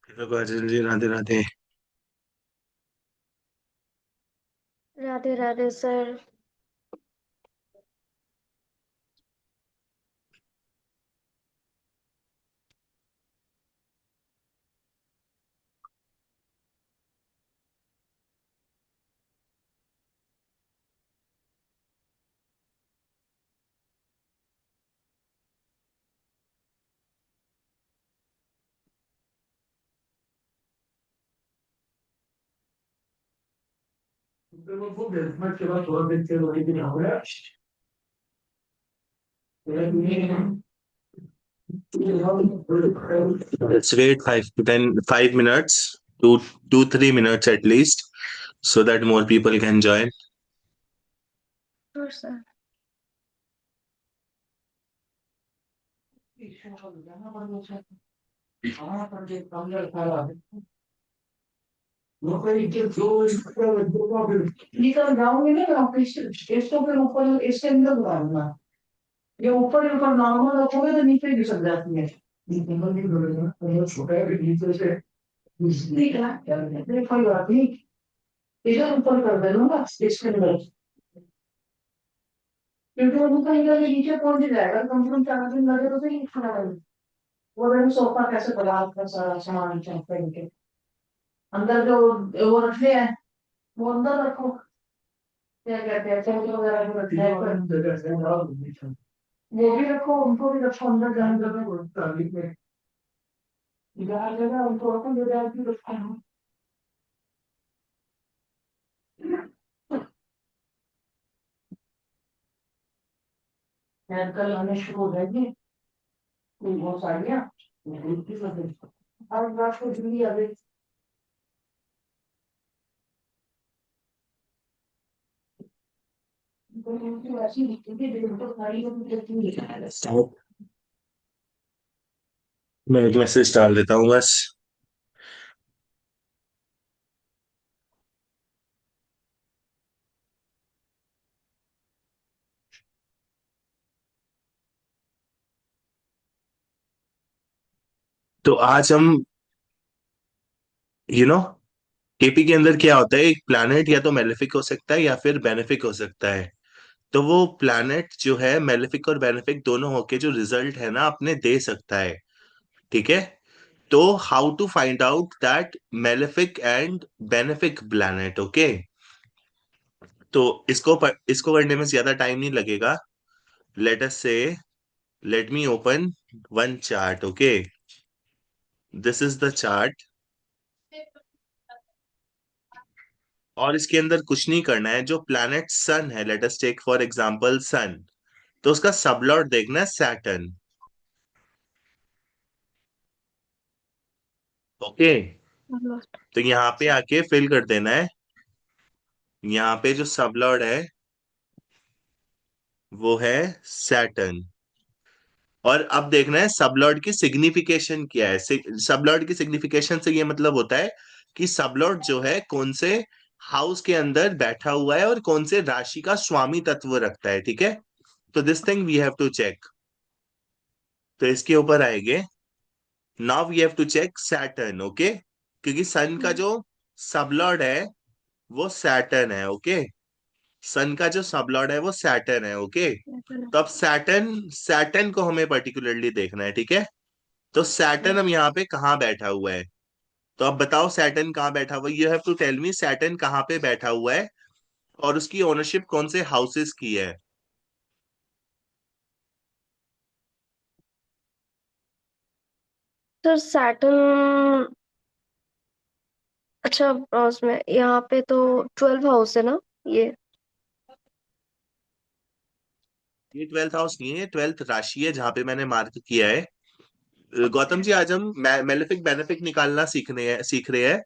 Hello Kajal ji, Radhe Radhe. Radhe Radhe sir. Let's wait 5 to 10 5 minutes, 2 3 minutes at least, so that more people can join. और sir. निकल जाऊंगी ना office station पे ऊपर इसके अंदर बुलाऊंगा ये ऊपर ही ऊपर नॉर्मल रखोगे तो नीचे भी चल जाती है निकल नहीं करेगा तो छोटा है कि नीचे से ठीक है नहीं कोई बात नहीं इधर ऊपर कर देना ना इसके अंदर क्योंकि वो कहीं का नीचे पहुंच ही जाएगा कम से कम 4 दिन लगे तो सही खाना वो मैंने सोफा कैसे बना आपका सारा सामान चेक करके अंदर जो वो रखे हैं वो अंदर रखो क्या कहते हैं फोटो वगैरह को रखना है वो भी रखो उनको भी रखो अंदर जाने जगह जगह जगह उनको रखो जगह भी रखो खैर कल आने शुरू हो जाएगी कोई बहुत सारियाँ अब रात को दिल्ली आ गई उनकी वैसी दिखती थी दिल तो सारी होती Stop. मैं एक मैसेज डाल देता हूँ बस। तो आज हम यू नो केपी के अंदर क्या होता है, एक प्लैनेट या तो मेलेफिक हो सकता है या फिर बेनिफिक हो सकता है। तो वो प्लैनेट जो है मेलेफिक और बेनिफिक दोनों होके जो रिजल्ट है ना अपने दे सकता है। ठीक है। तो how to find out that malefic and benefic planet. Okay. तो इसको करने में ज्यादा टाइम नहीं लगेगा। लेट अस से, late me open one chart. Okay, this is the chart. और इसके अंदर कुछ नहीं करना है। जो प्लैनेट सन है, let us take for example sun, तो उसका सबलॉट देखना है सैटर्न। ओके। तो यहाँ पे आके फिल कर देना है। यहाँ पे जो सबलॉर्ड है वो है सैटर्न। और अब देखना है सबलॉर्ड की सिग्निफिकेशन क्या है। सबलॉर्ड की सिग्निफिकेशन से ये मतलब होता है कि सबलॉर्ड जो है कौन से हाउस के अंदर बैठा हुआ है और कौन से राशि का स्वामी तत्व रखता है। ठीक है। तो this thing we have to check. तो इसके ऊपर आएंगे। Now we have to check Saturn. Okay, क्योंकि सन का जो सबलॉर्ड है वो सैटर्न है। ओके, सन का जो सबलॉर्ड है वो सैटर्न है। ओके। तो अब सैटर्न सैटर्न को हमें पर्टिकुलरली देखना है। ठीक है। तो सैटर्न हम यहाँ पे कहाँ बैठा हुआ है। तो अब बताओ सैटर्न कहाँ बैठा हुआ है। You have to tell me Saturn कहाँ पे बैठा हुआ है और उसकी ओनरशिप कौन से हाउसेस की है। Sir Saturn. अच्छा, उसमें यहाँ पे तो 12 हाउस है ना ये। ये 12th हाउस नहीं है, ये 12th राशि है जहां पे मैंने मार्क किया है। गौतम जी, आज हम मेलेफिक बेनिफिक निकालना सीख रहे हैं।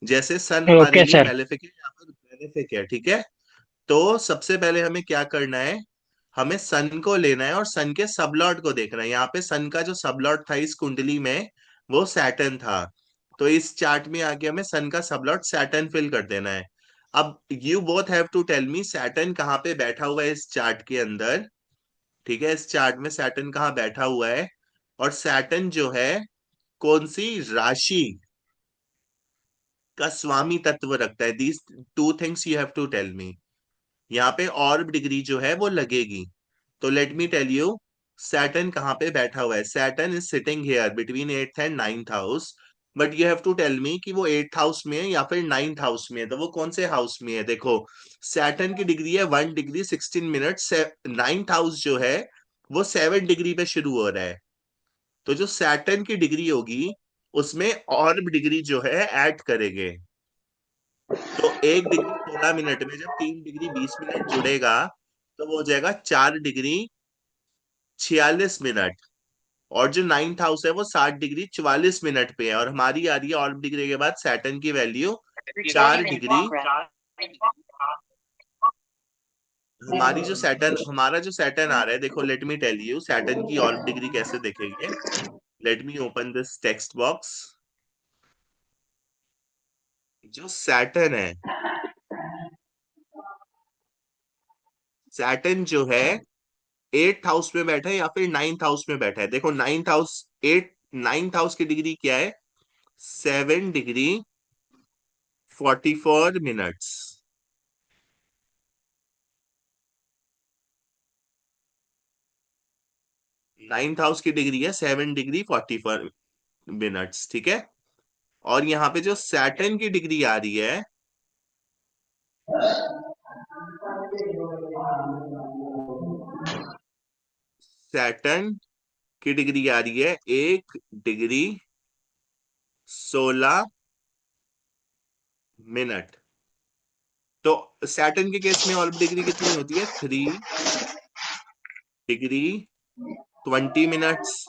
जैसे सन हमारे ओके लिए सर। मेलेफिक है या फिर बेनिफिक है। ठीक है। तो सबसे पहले हमें क्या करना है, हमें सन को लेना है और सन के सबलॉर्ड को देखना है। यहाँ पे सन का जो सबलॉर्ड था इस कुंडली में वो सैटर्न था। तो इस चार्ट में आके हमें सन का सबलॉर्ड सैटर्न फिल कर देना है। अब you both have to tell me Saturn कहाँ पे बैठा हुआ है इस चार्ट के अंदर। ठीक है, इस चार्ट में सैटर्न कहाँ बैठा हुआ है और सैटर्न जो है कौन सी राशि का स्वामी तत्व रखता है? These two things you have to tell me. यहाँ पे ऑर्ब डिग्री जो है वो लगेगी। तो let me tell you, Saturn कहाँ पे बैठा हुआ है? Saturn is sitting here between 8th and 9th house. But you have to tell me कि वो 8th हाउस में है या फिर 9th हाउस में है। तो वो कौन से हाउस में है? देखो, सैटर्न की डिग्री है 1 डिग्री 16 मिनट। 9th हाउस जो है वो 7 डिग्री पे शुरू हो रहा है। तो जो सैटर्न की डिग्री होगी उसमें ऑर्ब डिग्री जो है ऐड करेंगे। तो 1 डिग्री 16 मिनट में जब 3 डिग्री 20 मिनट जुड़ेगा तो वो हो जाएगा 4 डिग्री 46 मिनट। और जो 9th हाउस है वो 60 डिग्री 44 मिनट पे है। और हमारी आ रही है ऑर्ब डिग्री के बाद सैटर्न की वैल्यू 4 डिग्री। हमारा जो सैटर्न आ रहा है, देखो let me tell you Saturn की ऑर्ब डिग्री कैसे देखेंगे। Let me open this text box. जो सैटर्न है, सैटर्न जो है 8th हाउस में बैठा है या फिर 9th हाउस में बैठा है? देखो 9th हाउस की डिग्री क्या है? 7 डिग्री 44 मिनट्स। 9th हाउस की डिग्री है 7 डिग्री 44 मिनट्स, ठीक है। और यहाँ पे जो सैटर्न की डिग्री आ रही है, सैटर्न की डिग्री आ रही है 1 डिग्री 16 मिनट। तो सैटर्न के केस में ऑर्बिट डिग्री कितनी होती है? 3 डिग्री 20 मिनट्स।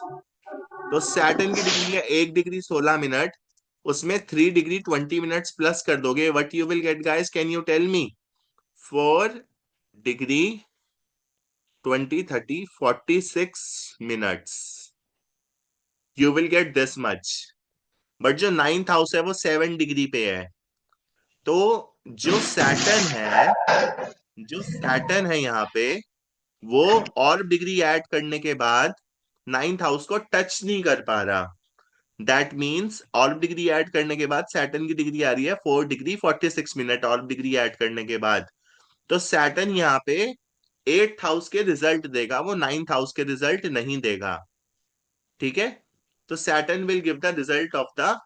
तो सैटर्न की डिग्री है 1 डिग्री 16 मिनट। उसमें 3 डिग्री 20 मिनट्स प्लस कर दोगे, what you will get guys? Can you tell me? 4 degree 20 30 46 minutes. You will get this much. But जो 9th हाउस है वो 7 डिग्री पे है। तो जो सैटर्न है, जो सैटर्न है यहाँ पे, वो और डिग्री ऐड करने के बाद 9th हाउस को टच नहीं कर पा रहा। दैट मीन्स और डिग्री ऐड करने के बाद सैटर्न की डिग्री आ रही है 4 डिग्री 46 मिनट और डिग्री ऐड करने के बाद। तो सैटर्न यहाँ पे 8th हाउस के रिजल्ट देगा, वो 9th हाउस के रिजल्ट नहीं देगा, ठीक है। तो Saturn will give the result of the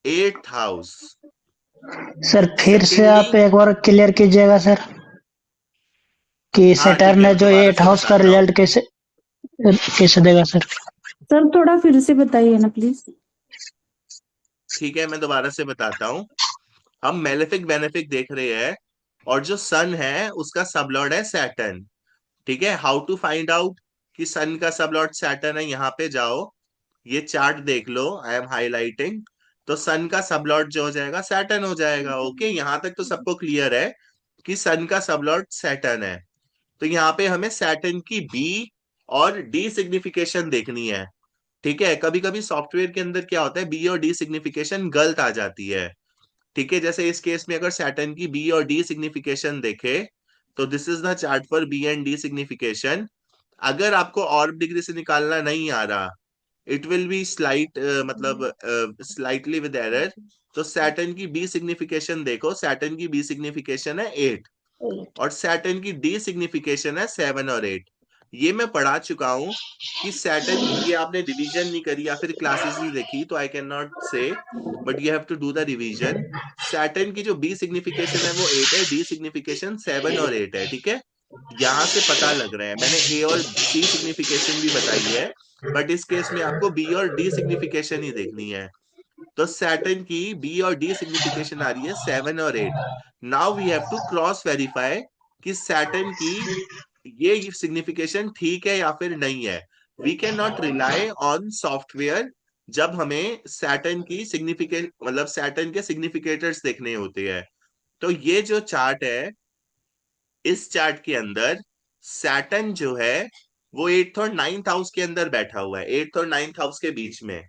8th house. Sir फिर से सेकेंडली, आप एक बार क्लियर कीजिएगा सर कि हाँ ठीक सैटर्न है, है मैं जो दोबारा एट से हाउस का बताता हूँ। रिजल्ट कैसे कैसे देगा सर? सर थोड़ा फिर से बताइए ना प्लीज। ठीक है, मैं दोबारा से बताता हूँ। हम मेलेफिक बेनिफिक देख रहे हैं और जो सन है उसका सबलॉर्ड है सैटर्न, ठीक है। हाउ टू फाइंड आउट कि सन का सबलॉर्ड सैटर्न है? यहाँ पे जाओ, ये चार्ट देख लो, आई एम हाईलाइटिंग। तो सन का सबलॉर्ड जो हो जाएगा सैटर्न हो जाएगा। ओके, यहाँ तक तो सबको क्लियर है कि सन का सबलॉर्ड सैटर्न है। तो यहाँ पे हमें सैटर्न की बी और डी सिग्निफिकेशन देखनी है, ठीक है। कभी कभी सॉफ्टवेयर के अंदर क्या होता है, बी और डी सिग्निफिकेशन गलत आ जाती है, ठीक है। जैसे इस केस में अगर सैटर्न की बी और डी सिग्निफिकेशन देखे तो this is the chart for B and D signification. अगर आपको ऑर्ब डिग्री से निकालना नहीं आ रहा, इट विल बी स्लाइट मतलब स्लाइटली विद एरर। तो सैटर्न की बी सिग्निफिकेशन देखो, सैटर्न की बी सिग्निफिकेशन है 8 और सैटर्न की डी सिग्निफिकेशन है 7 और 8। ये मैं पढ़ा चुका हूं कि सैटर्न, ये आपने रिवीजन नहीं करी या फिर क्लासेस नहीं देखी तो I can not say, but you have to do the revision. Saturn की जो बी सिग्निफिकेशन है वो 8 है, डी सिग्निफिकेशन 7 और 8 है, ठीक है। यहां से पता लग रहा है, मैंने ए और सी सिग्निफिकेशन भी बताई है, बट इस केस में आपको बी और डी सिग्निफिकेशन ही देखनी है। तो सैटर्न की बी और डी सिग्निफिकेशन आ रही है 7 और 8। Now we have to cross verify कि सैटर्न की ये सिग्निफिकेशन ठीक है या फिर नहीं है। We can not rely on software जब हमें सैटर्न की सिग्निफिकेंट मतलब सैटर्न के सिग्निफिकेटर्स देखने होते हैं। तो ये जो चार्ट है, इस चार्ट के अंदर सैटर्न जो है वो 8th और 9th हाउस के अंदर बैठा हुआ है, 8th और 9th हाउस के बीच में।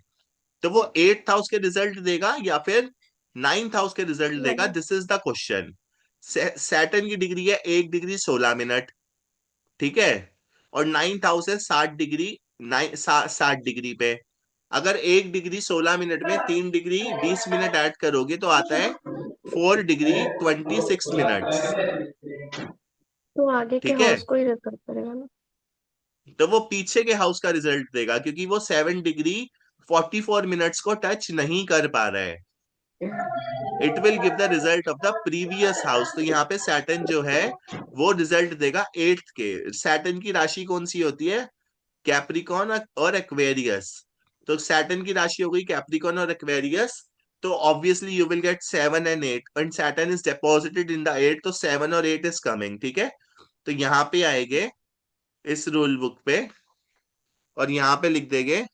तो वो 8th हाउस के रिजल्ट देगा या फिर 9th हाउस के रिजल्ट देगा, this is the question. Saturn की डिग्री है 1 डिग्री 16 मिनट, ठीक है। और 9th हाउस है 60 डिग्री 60 डिग्री पे। अगर 1 डिग्री 16 मिनट में 3 डिग्री 20 मिनट ऐड करोगे तो आता है 4 डिग्री 26 मिनट्स। तो आगे के ठीक है, हाउस को ही रेफर करेगा ना। तो वो पीछे के हाउस का रिजल्ट देगा क्योंकि वो 7 डिग्री 44 मिनट्स को टच नहीं कर पा रहा है। It will give the result of the previous house. तो यहाँ पे सैटर्न जो है वो रिजल्ट देगा 8th के। सैटर्न की राशि कौन सी होती है? कैप्रिकॉन और एक्वेरियस। तो सैटर्न की राशि हो गई कैप्रिकॉन और एक्वेरियस। तो obviously you will get 7 and 8 and Saturn is deposited in the 8, तो 7 और 8 इज कमिंग। ठीक है, तो यहाँ पे आएंगे इस रूल बुक पे और यहाँ पे लिख देंगे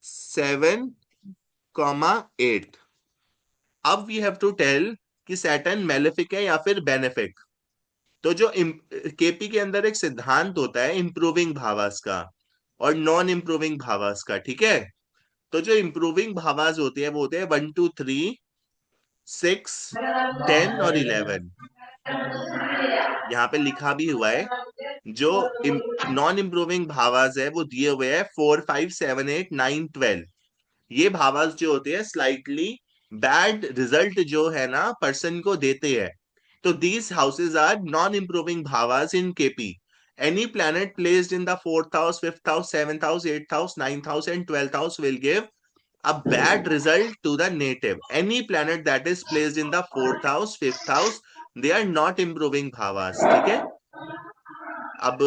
7, 8। अब वी हैव टू टेल कि सैटर्न मेलेफिक है या फिर बेनेफिक। तो जो केपी के अंदर एक सिद्धांत होता है इंप्रूविंग भावास का और नॉन इंप्रूविंग भावास का। ठीक है, तो जो इंप्रूविंग भावास होते हैं वो होते हैं 1, 2, 3, 6, 10 और 11। यहाँ पे लिखा भी हुआ है। जो नॉन इंप्रूविंग भावास है वो दिए हुए हैं 4, 5, 7, 8, 9, 12। ये भावास जो होते हैं स्लाइटली बैड रिजल्ट जो है ना पर्सन को देते हैं। तो these houses are non improving bhavas in KP. Any planet placed in the 4th house, 5th house, 7th house, 8th house, 9th house, and 12th house will give a bad result to the native. Any planet that is placed in the 4th house, 5th house, they are not improving bhavas. ठीक है, अब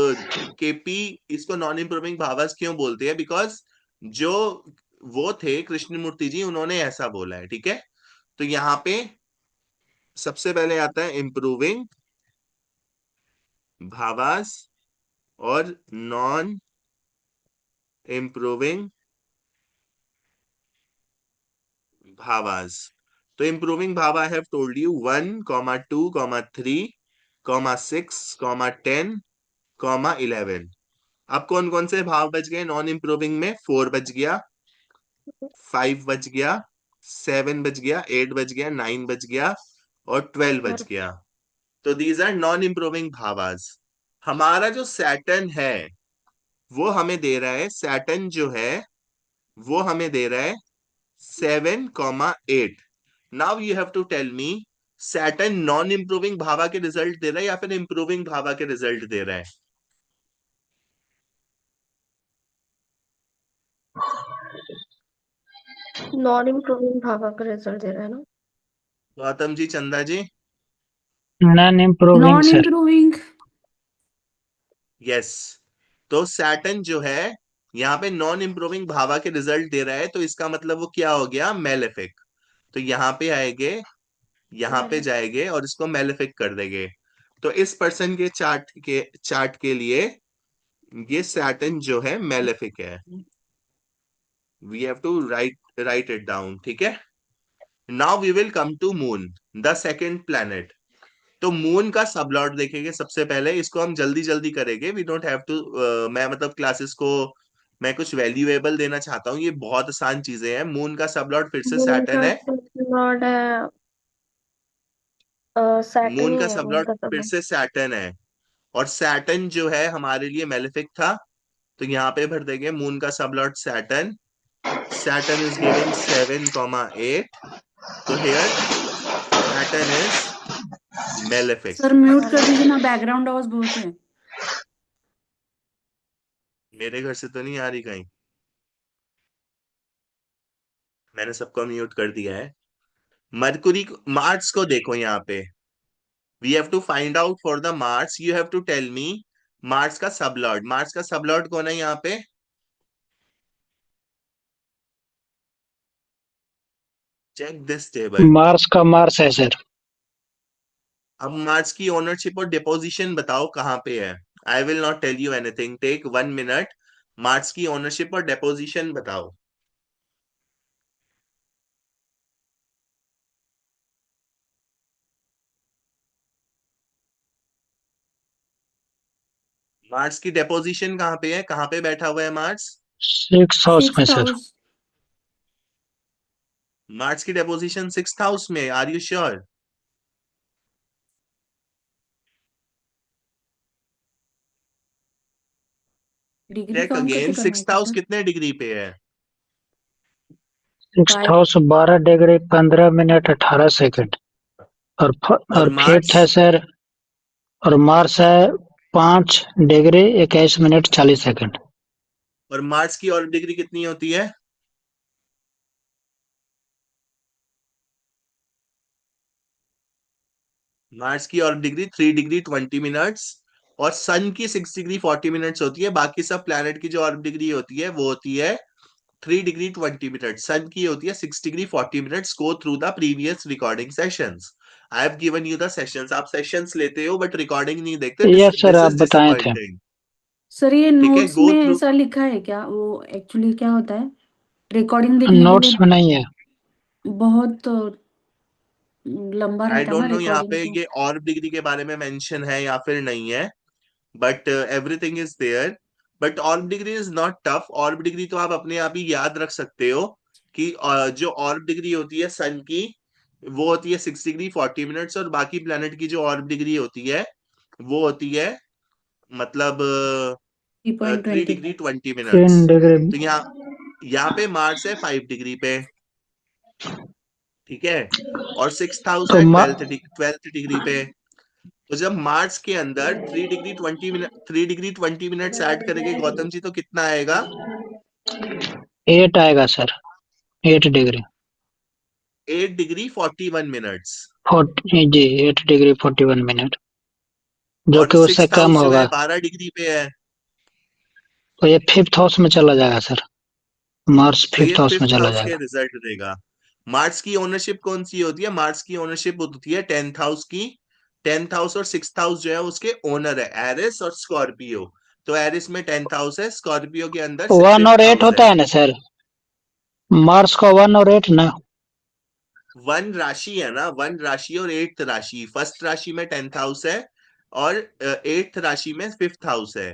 KP इसको non improving भावास क्यों बोलते हैं? Because जो वो थे कृष्णमूर्ति जी उन्होंने ऐसा बोला है। ठीक है, तो यहाँ पे सबसे पहले आता है इंप्रूविंग भावास और नॉन इंप्रूविंग भावास। तो improving bhava I have told you 1, 2, 3, 6, 10, 11। अब कौन कौन से भाव बच गए नॉन इंप्रूविंग में? 4 बच गया, 5 बच गया, 7 बच गया, 8 बच गया, 9 बच गया और 12 बच और गया। तो दीज आर नॉन इंप्रूविंग भावास। हमारा जो सैटर्न है वो हमें दे रहा है, सैटर्न जो है वो हमें दे रहा है 7, 8। Now you have to tell me Saturn non improving bhava के रिजल्ट दे रहा है या फिर इंप्रूविंग भावा के रिजल्ट दे रहा है? नॉन इम्प्रूविंग भावा का रिजल्ट दे रहा है ना। Gautam ji, Chanda ji. Non improving non sir. Improving. Yes, तो सैटर्न जो है यहाँ पे नॉन इंप्रूविंग भावा के रिजल्ट दे रहा है, तो इसका मतलब वो क्या हो गया? मेलेफिक। तो यहाँ पे आएंगे, यहाँ पे मैंने जाएंगे और इसको मेलेफिक कर देंगे। तो इस पर्सन के चार्ट के लिए ये सैटर्न जो है मेलेफिक है। We have to write it down. ठीक है, now we will come to Moon, the second planet. तो मून का सबलॉट देखेंगे सबसे पहले। इसको हम जल्दी जल्दी करेंगे, वी डोंट हैव टू। मैं मतलब क्लासेस को मैं कुछ वैल्यूएबल देना चाहता हूँ, ये बहुत आसान चीजें हैं। मून का सबलॉट फिर से मून सैटर्न का है। लॉर्ड है, सैटर्न मून ही का है मून सबलॉट का फिर सब। से सैटर्न है और सैटर्न जो है हमारे लिए मेलेफिक था, तो यहाँ पे भर देंगे मून का sublord Saturn. Saturn is giving 7, 8। तो here Saturn is malefic. Sir mute कर दीजिए ना, बैकग्राउंड आवाज बहुत है। मेरे घर से तो नहीं आ रही कहीं, मैंने सबको म्यूट कर दिया है। मरकुरी मार्स को देखो यहाँ पे। We have to find out for the Mars, you have to tell me Mars का सबलॉर्ड। मार्स का सबलॉर्ड कौन है यहाँ पे? Check this table. मार्स का मार्स है सर। अब मार्स की ओनरशिप और डिपोजिशन बताओ कहाँ पे है? I will not tell you anything, take 1 minute. Mars की ओनरशिप और डिपोजिशन बताओ। मार्स की डिपोजिशन कहाँ पे है? कहाँ पे बैठा हुआ है मार्स? 6 हाउस में 6th सर। हाउस। मार्स की डिपोजिशन 6th हाउस में, are you sure? Degree check count again, करके करना है 6th क्या हाउस सर? कितने डिग्री पे है? Six five house 12 degree 15 minute 18 second और और फिफ्थ मार्स? है सर, और मार्स है 5 डिग्री 21 मिनट 40 सेकंड। और मार्स की ऑर्बिट डिग्री कितनी होती है? मार्स की ऑर्बिट डिग्री 3 डिग्री 20 मिनट्स और सन की 6 डिग्री 40 मिनट्स होती है। बाकी सब प्लैनेट की जो ऑर्बिट डिग्री होती है वो होती है 3 डिग्री 20 मिनट। सन की होती है 6 degree 40 minutes. Go through the previous recording sessions. I have given you the sessions. आप सेशंस लेते हो बट रिकॉर्डिंग नहीं देखते। यस सर, दिस आप इज बताए थे। डिसअपॉइंटिंग। सर, ये ठीक है, नोट्स गो में थ्रू। ऐसा लिखा है क्या? वो एक्चुअली क्या होता है रिकॉर्डिंग देखने के नोट्स लिए? में नहीं है। बहुत लंबा आई रहता है ना डोंट नो यहाँ रिकॉर्डिंग पे तो। ये ऑर्बिट डिग्री के बारे में मेंशन है या फिर नहीं है, but everything is there. But orbit degree is not tough. Orbit degree तो आप अपने आप ही याद रख सकते हो कि जो ऑर्बिट डिग्री होती है सन की वो होती है 6 डिग्री 40 मिनट्स और बाकी प्लेनेट की जो ऑर्बिट डिग्री होती है वो होती है मतलब 3 3.20। Degree 20 minutes. 3 डिग्री। तो यहाँ पे मार्स है 5 डिग्री पे, ठीक है, और 6th हाउस तो है ट्वेल्थ डिग्री पे। तो जब मार्स के अंदर 3 डिग्री 20 मिनट्स ऐड करेंगे गौतम जी तो कितना आएगा? 8 आएगा सर, 8 डिग्री। 8 degree 41 minutes. 40 जी, 8 डिग्री 41 मिनट, जो और कि उससे सिक्स कम हाउस जो है होगा। 12 डिग्री पे है। तो ये फिफ्थ हाउस में चला जाएगा सर, मार्स तो ये फिफ्थ हाउस में फिफ्थ चला हाउस के जाएगा। रिजल्ट देगा। मार्स की ओनरशिप कौन सी होती है? मार्स की ओनरशिप होती है 10th हाउस की। 10th हाउस और 6th हाउस जो है उसके ओनर है एरिस और स्कॉर्पियो। तो एरिस में 10th हाउस है, स्कॉर्पियो के अंदर 1 और फिफ्थ 8 हाउस होता है। है ना सर, मार्स का 1 और 8 ना। वन राशि है ना, वन राशि और एट्थ राशि। फर्स्ट राशि में 10th हाउस है और एट्थ राशि में 5th हाउस है।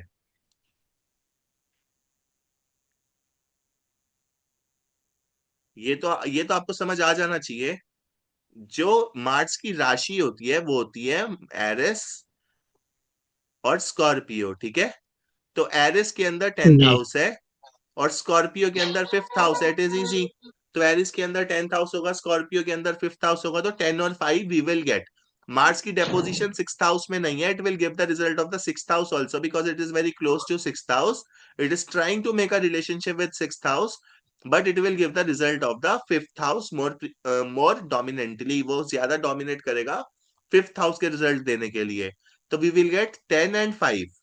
ये तो आपको समझ आ जाना चाहिए। जो मार्स की राशि होती है वो होती है एरिस और स्कॉर्पियो, ठीक है। तो एरिस के अंदर टेंथ जी। हाउस है और स्कॉर्पियो के अंदर 5th हाउस है। It is easy. तो एरिस के अंदर 10th हाउस होगा, स्कॉर्पियो के अंदर 5th हाउस होगा, तो 10 और 5 वी विल गेट। मार्स की डेपोजिशन 6th हाउस में नहीं है। It will give the result of the 6th house also because it is very close to 6th house. It is trying to make a relationship with 6th house but it will give the result of the 5th house more dominantly. वो ज्यादा dominate करेगा 5th house के result देने के लिए। तो we will gate 10 and 5।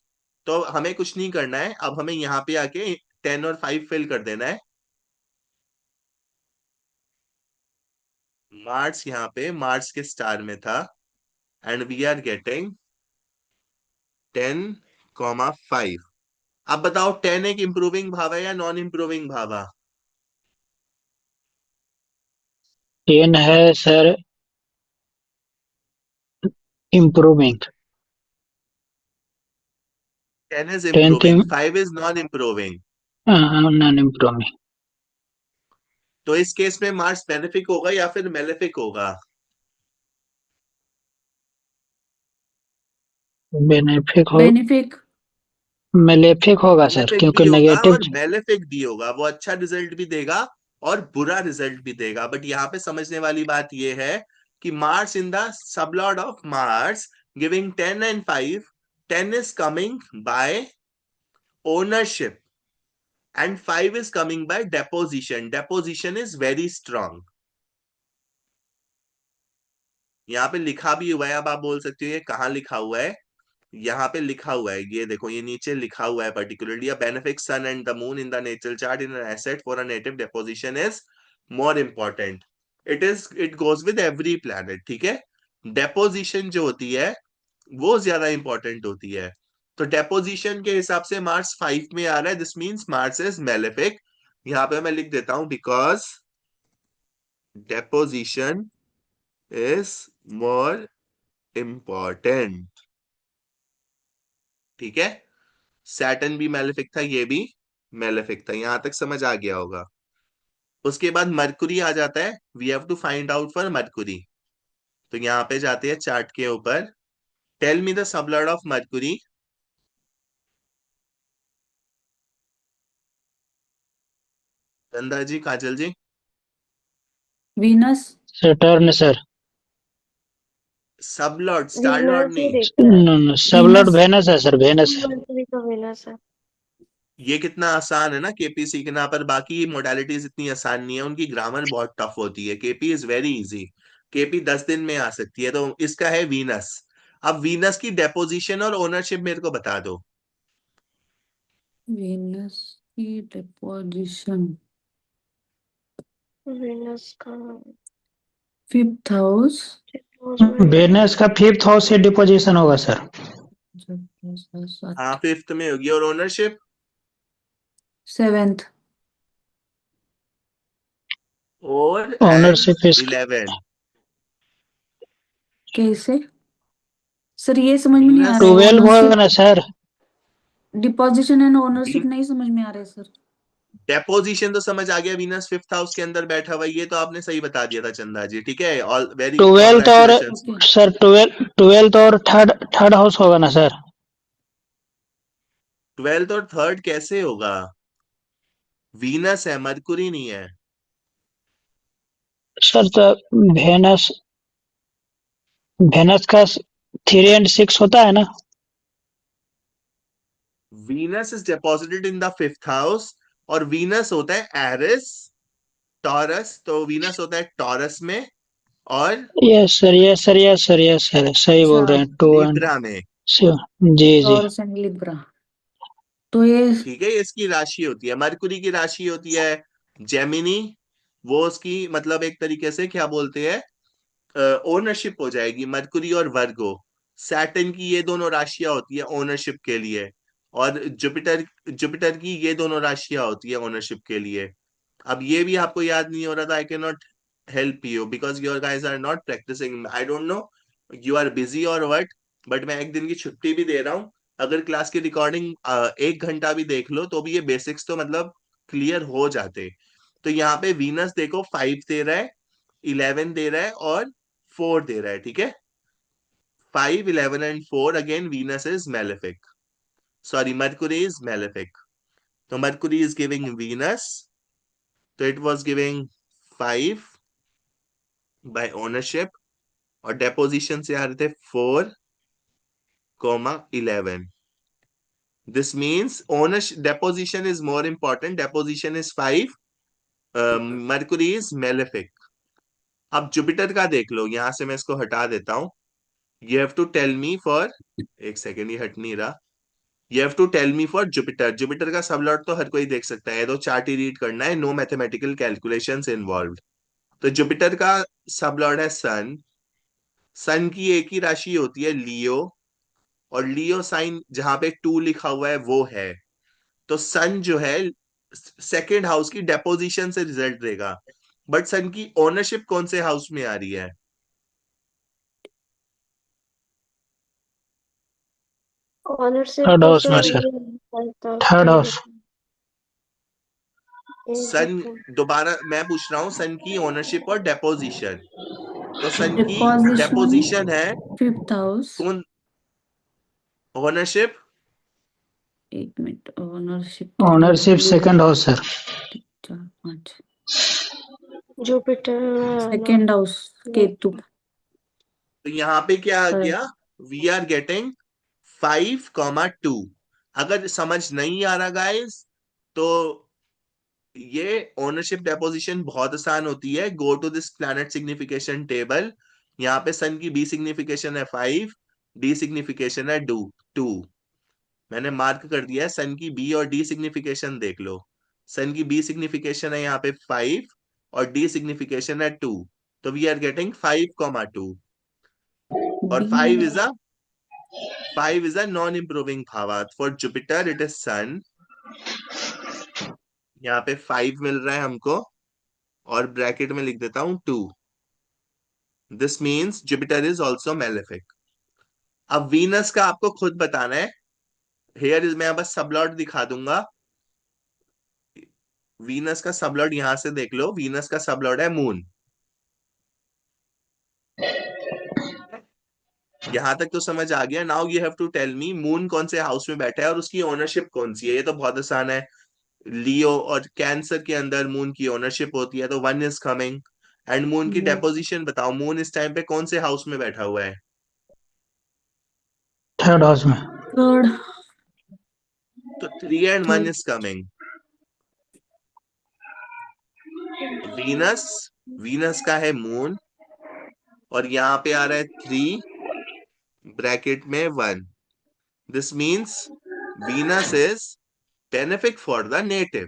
तो हमें कुछ नहीं करना है, अब हमें यहाँ पे आके 10 और 5 फिल कर देना है। मार्स यहाँ पे मार्स के स्टार में था एंड वी आर गेटिंग 10, 5। अब बताओ 10 एक इंप्रूविंग भाव है या नॉन इंप्रूविंग भाव है? 10 है sir improving. 10 is 10th improving, 5 is non improving. Non improving. तो इस केस में मार्स बेनिफिक होगा या फिर मेलेफिक होगा? बेनिफिक हो, बेनिफिक। मेलेफिक होगा सर, बेनिफिक क्योंकि भी होगा नेगेटिव। और मेलेफिक भी होगा। वो अच्छा रिजल्ट भी देगा और बुरा रिजल्ट भी देगा। बट यहाँ पे समझने वाली बात यह है कि Mars in the sublord of Mars giving 10 and 5, 10 is coming by ownership and 5 is coming by deposition. Deposition is very strong. यहाँ पे लिखा भी हुआ है। अब आप बोल सकते हो ये कहाँ लिखा हुआ है? यहाँ पे लिखा हुआ है, ये देखो, ये नीचे लिखा हुआ है particularly a benefic Sun and the Moon in the natural chart in an asset for a native deposition is more important. It goes with every planet, ठीक है। डेपोजिशन जो होती है वो ज्यादा इंपॉर्टेंट होती है। तो डेपोजिशन के हिसाब से मार्स 5 में आ रहा है। This means Mars is malefic. यहाँ पे मैं लिख देता हूं because deposition is more important, ठीक है। सैटर्न भी मेलेफिक था, ये भी मेलेफिक था। यहां तक समझ आ गया होगा। उसके बाद मरकुरी आ जाता है। We have to find out for Mercury. तो यहाँ पे जाते हैं चार्ट के ऊपर। Tell me the sublord of Mercury. Chanda ji, Kajal ji. Venus. Saturn sir. Sub lord star lord Venus ही नहीं। दिख रहा है। No sub lord Venus. Venus है सर, वेनस है। मरकरी का वीनस है। ये कितना आसान है ना केपी सीखना, पर बाकी मोडालिटीज इतनी आसान नहीं है, उनकी ग्रामर बहुत टफ होती है। KP is very easy. KP 10 दिन में आ सकती है, तो इसका है वीनस। अब वीनस की डेपोजिशन और ओनरशिप मेरे को बता दो। वीनस की डिपोजिशन वीनस का 5th हाउस। डिपोजमेंट। वेनस का 5th हाउस से डिपोजिशन होगा सर। हाँ, 5th में होगी। और ओनरशिप 7th। और एंड ओनरशिप इसका 11। कैसे सर, ये समझ में नहीं आ वीनस। रहा है। 12 होगा ओनरशिप, ना सर। डिपोजिशन एंड ओनरशिप नहीं समझ में आ रहा है सर। डेपोजिशन तो समझ आ गया, वीनस 5th हाउस के अंदर बैठा हुआ है, ये तो आपने सही बता दिया था चंदा जी। ठीक है, ऑल वेरी गुड, 12th और कॉन्ग्रेचुलेशन। ओके। सर 12th और थर्ड हाउस होगा ना सर। 12th और 3rd कैसे होगा? वीनस है, मरकुरी नहीं है। सर तो वेनस वेनस का 3 और 6 होता है ना। Venus is deposited in the 5th house. और वीनस होता है एरिस, टॉरस, तो वीनस होता है टॉरस में, और yes sir, yes sir, yes sir, yes sir, सही अच्छा, बोल रहे हैं, 2 एंड लिब्रा में। 6। जी जी। Taurus and Libra. तो ये ठीक है, ये इसकी राशि होती है। मरकुरी की राशि होती है जेमिनी। वो उसकी मतलब एक तरीके से क्या बोलते हैं, ओनरशिप हो जाएगी, मरकुरी और वर्गो। सैटर्न की ये दोनों राशियां होती है ओनरशिप के लिए। और जुपिटर जुपिटर की ये दोनों राशियां होती है ओनरशिप के लिए। अब ये भी आपको याद नहीं हो रहा था, I can not help you because your guys are not practising. I don't know you are busy और वट, बट मैं एक दिन की छुट्टी भी दे रहा हूँ। अगर क्लास की रिकॉर्डिंग 1 घंटा भी देख लो तो भी ये बेसिक्स तो मतलब क्लियर हो जाते। तो यहाँ पे वीनस देखो 5 दे रहा है, 11 दे रहा है, और 4 दे रहा है। ठीक है, 5, 11 and 4, again Venus is malefic, sorry Mercury is malefic. तो मर्कुरी इज गिविंग वीनस, तो it was giving 5 by ownership, और डेपोजिशन से आ रहे थे 4, 11। This means ownership deposition is more important, deposition is 5, Mercury is malefic. अब Jupiter का देख लो, यहां से मैं इसको हटा देता हूं। You have to tell me for, एक सेकेंड, ये हट नहीं रहा। You have to tell me for Jupiter. Jupiter का सबलॉट तो हर कोई देख सकता है, तो चार्ट ही रीड करना है, नो मैथमेटिकल कैलकुलेशंस इन्वॉल्व्ड। तो जुपिटर का सबलॉर्ड है सन। सन की एक ही राशि होती है लियो, और लियो साइन जहां पे 2 लिखा हुआ है वो है। तो सन जो है सेकेंड हाउस की डेपोजिशन से रिजल्ट देगा। बट सन की ओनरशिप कौन से हाउस में आ रही है? ऑनरशिप थर्ड तो हाउस में सर सर। ये करता उसका थर्ड ही हाउस। होता है। एक सन, सेकंड। दोबारा मैं पूछ रहा हूं, सन की ओनरशिप और डेपोजिशन। तो सन की डिपोजिशन डेपोजिशन है 5th हाउस। कौन? ओनरशिप एक minute, ownership ownership second house sir. 4 5। Jupiter में है ना। Second house Ketu. तो यहाँ पे क्या आ करेक्ट। गया? We are getting 5, 2। अगर समझ नहीं आ रहा गाइस, तो ये ओनरशिप डेपोजिशन बहुत आसान होती है। Go to this planet signification table. यहाँ पे सन की बी सिग्निफिकेशन है 5, डी सिग्निफिकेशन है 2। मैंने मार्क कर दिया है, सन की बी और डी सिग्निफिकेशन देख लो। सन की बी सिग्निफिकेशन है यहाँ पे 5, और डी सिग्निफिकेशन है 2। तो वी आर गेटिंग 5, 2। और बी। 5 is a non-improving भावार्थ फॉर जुपिटर, इट इज सन। यहाँ पे 5 मिल रहा है हमको, और ब्रैकेट में लिख देता हूं 2। This means Jupiter is also malefic. अब वीनस का आपको खुद बताना है। हेयर इज, मैं बस सबलॉट दिखा दूंगा। वीनस का सबलॉट यहां से देख लो, वीनस का सबलॉट है मून। यहां तक तो समझ आ गया। Now you have to tell me Moon कौन से हाउस में बैठा है और उसकी ओनरशिप कौन सी है। ये तो बहुत आसान है। लियो और कैंसर के अंदर मून की ओनरशिप होती है, तो 1 इज कमिंग। एंड मून की हम्म, डेपोजिशन बताओ, मून इस टाइम पे कौन से हाउस में बैठा हुआ है? थर्ड हाउस में। थर्ड। तो 3 and 1 third. Is coming. Venus, Venus का है मून, और यहाँ पे आ रहा है 3 ब्रैकेट में 1। This means Venus is benefic for the native.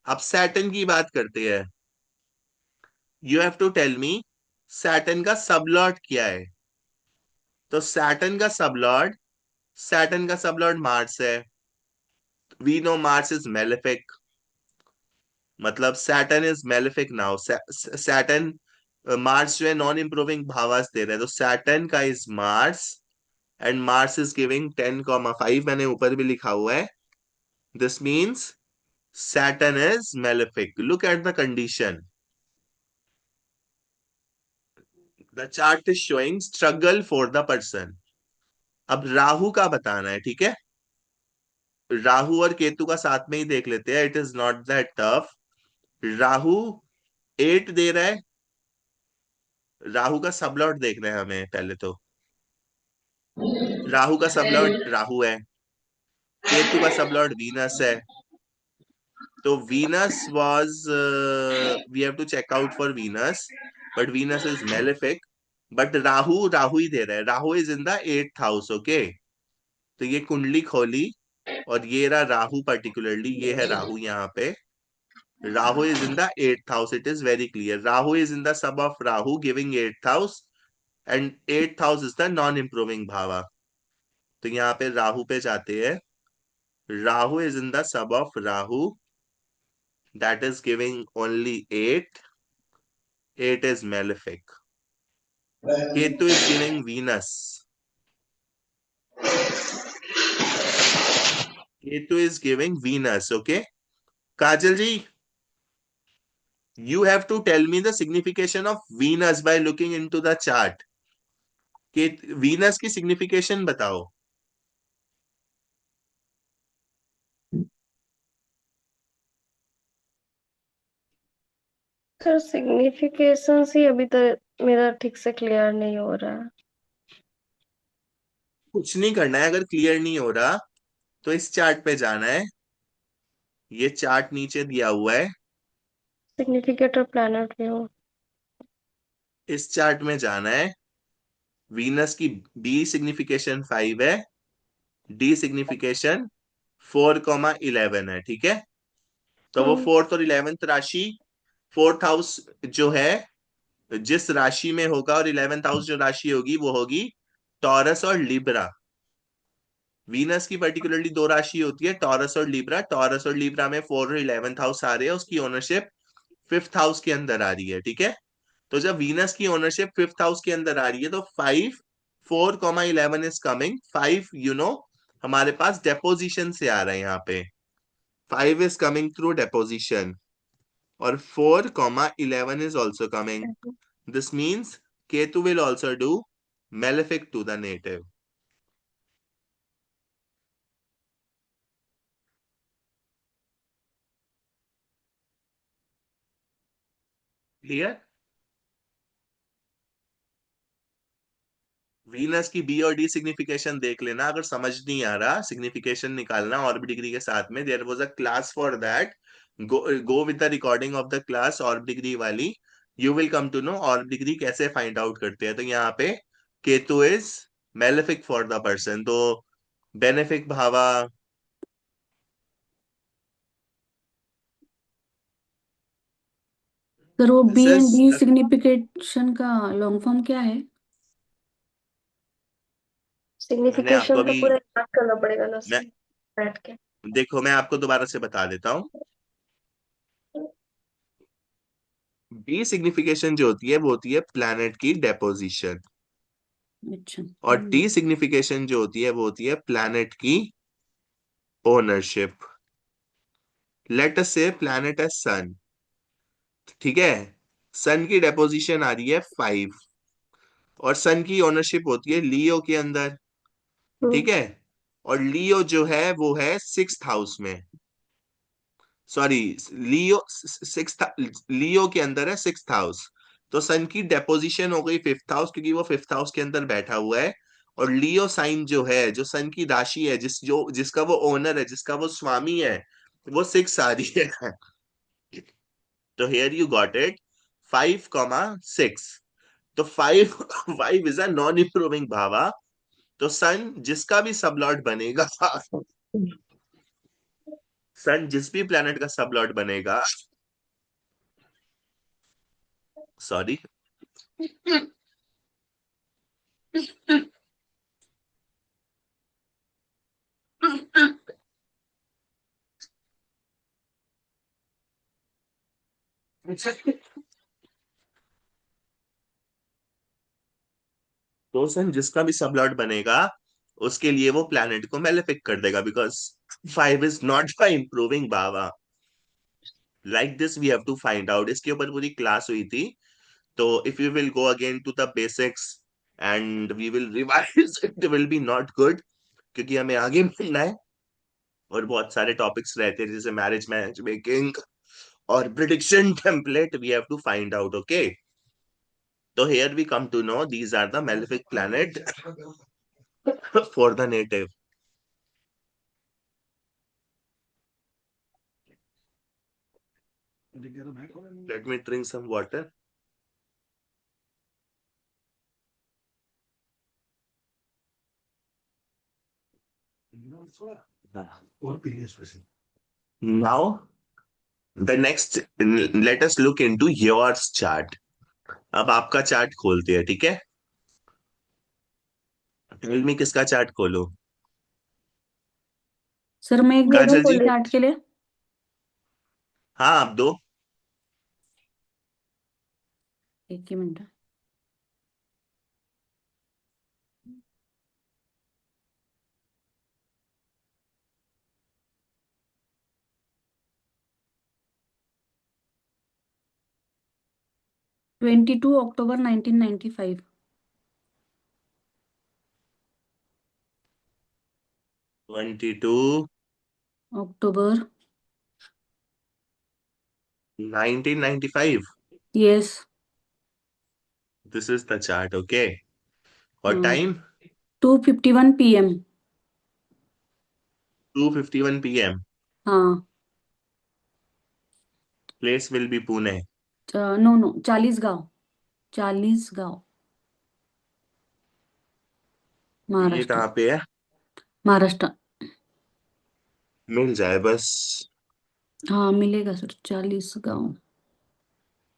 अब सैटर्न की बात करते हैं। You have to tell me Saturn का सबलॉर्ड क्या है। तो सैटर्न का सबलॉर्ड मार्स है। We know Mars is malefic, मतलब Saturn is malefic now. Saturn, Mars जो है नॉन इम्प्रूविंग भावास दे रहा है, तो सैटर्न का is Mars, and Mars is giving 10,5, मैंने ऊपर भी लिखा हुआ है। This means Saturn is malefic. Look at the condition, the chart is showing struggle for the person. अब राहु का बताना है, ठीक है। राहु और केतु का साथ में ही देख लेते हैं, it is not that tough. Rahu 8 दे रहा है। राहु का सबलॉर्ड देखना है हमें पहले तो। राहु का सबलॉर्ड राहु है, केतु का सबलॉर्ड वीनस है। तो Venus was, we have to check out for Venus, but Venus is malefic. But Rahu Rahu ही दे रहा है, Rahu is in the 8th house, okay. तो ये कुंडली खोली, और ये रहा राहु, पर्टिकुलरली ये है राहु यहाँ पे। Rahu is in the 8th house, it is very clear. Rahu is in the sub of Rahu giving 8th house, and 8th house is the non improving bhava. तो यहाँ पे राहु पे जाते हैं। Rahu is in the sub of Rahu, that is giving only 8. 8 is malefic. Ketu is giving Venus. Ketu is giving Venus, okay? Kajal ji, you have to tell me the signification of Venus by looking into the chart. Venus की signification बताओ। Sir signification ही अभी तक मेरा ठीक से clear नहीं हो रहा है। कुछ नहीं करना है, अगर क्लियर नहीं हो रहा तो इस चार्ट पे जाना है। ये चार्ट नीचे दिया हुआ है, सिग्निफिकेटर प्लैनेट भी हो। इस चार्ट में जाना है। वीनस की बी सिग्निफिकेशन 5 है, डी सिग्निफिकेशन 4,11 है, ठीक है। तो वो 4th और 11th राशि, 4th हाउस जो है जिस राशि में होगा, और 11th हाउस जो राशि होगी वो होगी टॉरस और लिब्रा। वीनस की पर्टिकुलरली 2 राशि होती है, टॉरस और लिब्रा। टॉरस और लिब्रा में 4 और 11th हाउस आ रहे हैं, उसकी ओनरशिप 5th हाउस के अंदर आ रही है, ठीक है। तो जब वीनस की ओनरशिप 5th हाउस के अंदर आ रही है, तो 4,11 इज कमिंग। 5 हमारे पास डेपोजिशन से आ रहा है यहाँ पे। 5 is coming through deposition, or 4,11 is also coming. This means Ketu will also do malefic to the native. Clear? Venus की बी और डी सिग्निफिकेशन देख लेना, अगर समझ नहीं आ रहा सिग्निफिकेशन निकालना और भी डिग्री के साथ में। There was a class for that, go with the recording of the class और डिग्री वाली। You will come to know और डिग्री कैसे फाइंड आउट करते हैं। तो यहाँ पे Ketu is malefic for the person, तो बेनिफिक भावा। सर वो B this and is, D signification का लॉन्ग फॉर्म क्या है? मैंने आपको सिग्निफिकेशन तो अभी, पूरा याद करना पड़ेगा ना मैं, सर, बैठ के। देखो मैं आपको दोबारा से बता देता हूँ। बी सिग्निफिकेशन जो होती है वो होती है प्लैनेट की डेपोजिशन, अच्छा। और डी सिग्निफिकेशन जो होती है वो होती है प्लैनेट की ओनरशिप। लेट अस से प्लैनेट है सन, ठीक है। सन की डेपोजिशन आ रही है 5, और सन की ओनरशिप होती है लियो के अंदर, ठीक हम्म। है। और लियो जो है वो है 6th हाउस में। सॉरी, लियो सिक्स, लियो के अंदर है सिक्स्थ हाउस। तो सन की डेपोजिशन हो गई फिफ्थ हाउस, क्योंकि वो फिफ्थ हाउस के अंदर बैठा हुआ है। और लियो साइन जो है, जो सन की राशि है, जिसका वो ओनर है, जिसका वो स्वामी है, वो सिक्स आ रही है। तो हियर यू गॉट इट, 5,6। तो five five is a non improving bhava. तो सन जिसका भी सबलॉर्ड बनेगा, सन जिस भी प्लेनेट का सबलॉर्ड बनेगा, सॉरी, तो सन जिसका भी सबलॉर्ड बनेगा, उसके लिए वो प्लैनेट को मेलेफिक कर देगा, because five is not by improving बाबा। Like this we have to find out. इसके ऊपर पूरी क्लास हुई थी। तो if you will go again to the basics and we will revise, it will be not good, क्योंकि हमें आगे बढ़ना है। और बहुत सारे टॉपिक्स रहते हैं, जैसे मैरिज मैच मेकिंग और prediction template, we have to find out, okay. तो here we come to know these are the malefic planet for the native. Let me drink some water. Now, the next, let us look into yours chart. अब आपका chart खोलते हैं, ठीक है। Tell me किसका chart खोलो। Sir मैं एक दे दूं काजल जी। फुल चार्ट के लिए? हाँ, आप दो। एक ही मिनट। 22 अक्टूबर 1995। 22 अक्टूबर। 1995। Yes. This is the chart, okay. और हाँ, टाइम 2:51 PM। 2:51 PM। हाँ। Place will be Pune. No no, 40 गांव। 40 गांव, ये महाराष्ट्र। कहाँ पे है? महाराष्ट्र। मिल जाए बस। हाँ मिलेगा सर, 40 गांव।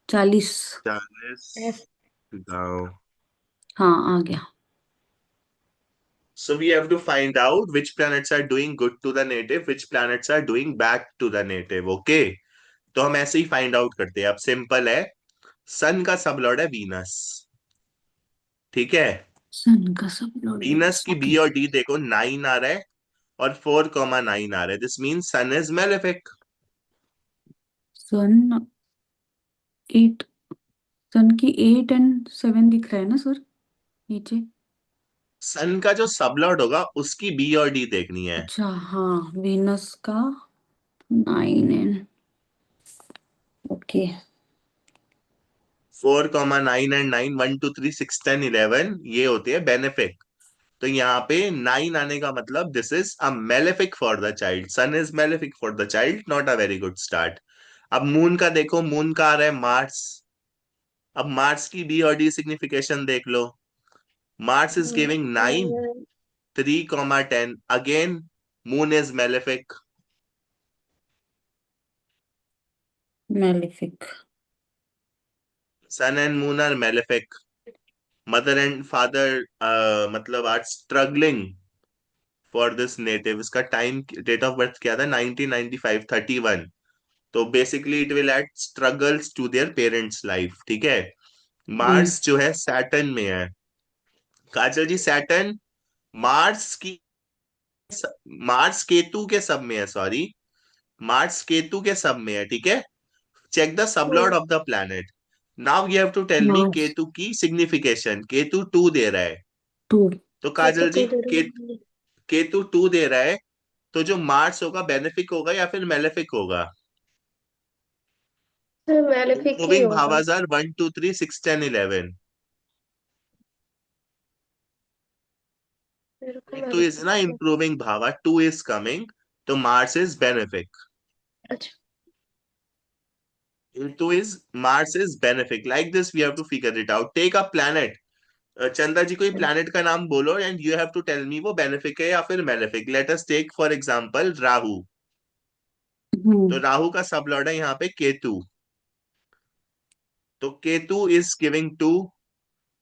40। 40 Yes. गांव। हाँ आ गया। So we have to find out which planets are doing good to the native, which planets are doing bad to the native. Okay. तो हम ऐसे ही फाइंड आउट करते हैं। अब सिंपल है, सन का सबलॉर्ड है वीनस, ठीक है। सन का सब लोड है वीनस बस, की ओके। बी और डी देखो, 9 आ रहा है और 4,9 आ रहा है। This mean sun is malefic. Sun 8। Sun की 8 और 7 दिख रहा है ना सर, नीचे। सन का जो सबलॉर्ड होगा उसकी बी और डी देखनी है। अच्छा हाँ, वीनस का 9 ओके। 4,9 एंड 9, 1, 2, 3, 6, 10, 11, ये होते हैं बेनिफिक। तो यहाँ पे 9 आने का मतलब this is a malefic for the child. Sun is malefic for the child, not a very good start. अब मून का देखो, मून का आ रहा है मार्स। अब मार्स की बी और डी सिग्निफिकेशन देख लो। Mars is giving 9, 3,10, again moon is malefic. Malefic. Sun and moon are malefic. Mother and father मतलब are struggling for this native. इसका टाइम, डेट ऑफ बर्थ क्या था? 1995, 31। तो basically it will add struggles to their parents life, ठीक है। Hmm. Mars जो है Saturn में है। काजल जी, सैटर्न मार्स की, मार्स केतु के सब में है, सॉरी, मार्स केतु के सब में है, ठीक है। Check the sublord of the planet. Now you have to tell me Mars Ketu की सिग्निफिकेशन। केतु 2 दे रहा है। 2। तो ये तो काजल जी, तू दे रही है। केतु 2 दे रहा है, तो जो मार्स होगा बेनिफिक होगा या फिर मेलेफिक होगा? सर मैलेफिक ही Improving होगा। bhavas are 1, 2, 3, 6, 10, 11. मेरे को 2 is मैलेफिक na ही लगा। improving bhava, 2 is coming, तो Mars is benefic. अच्छा। 2 is Mars is benefic. Like this, we have to figure it out. Take a planet. चंदा जी कोई planet का नाम बोलो and you have to tell me वो benefic है या फिर malefic. Let us take for example Rahu. तो राहु का सब लॉर्ड है यहाँ पे केतु. तो केतु is giving 2.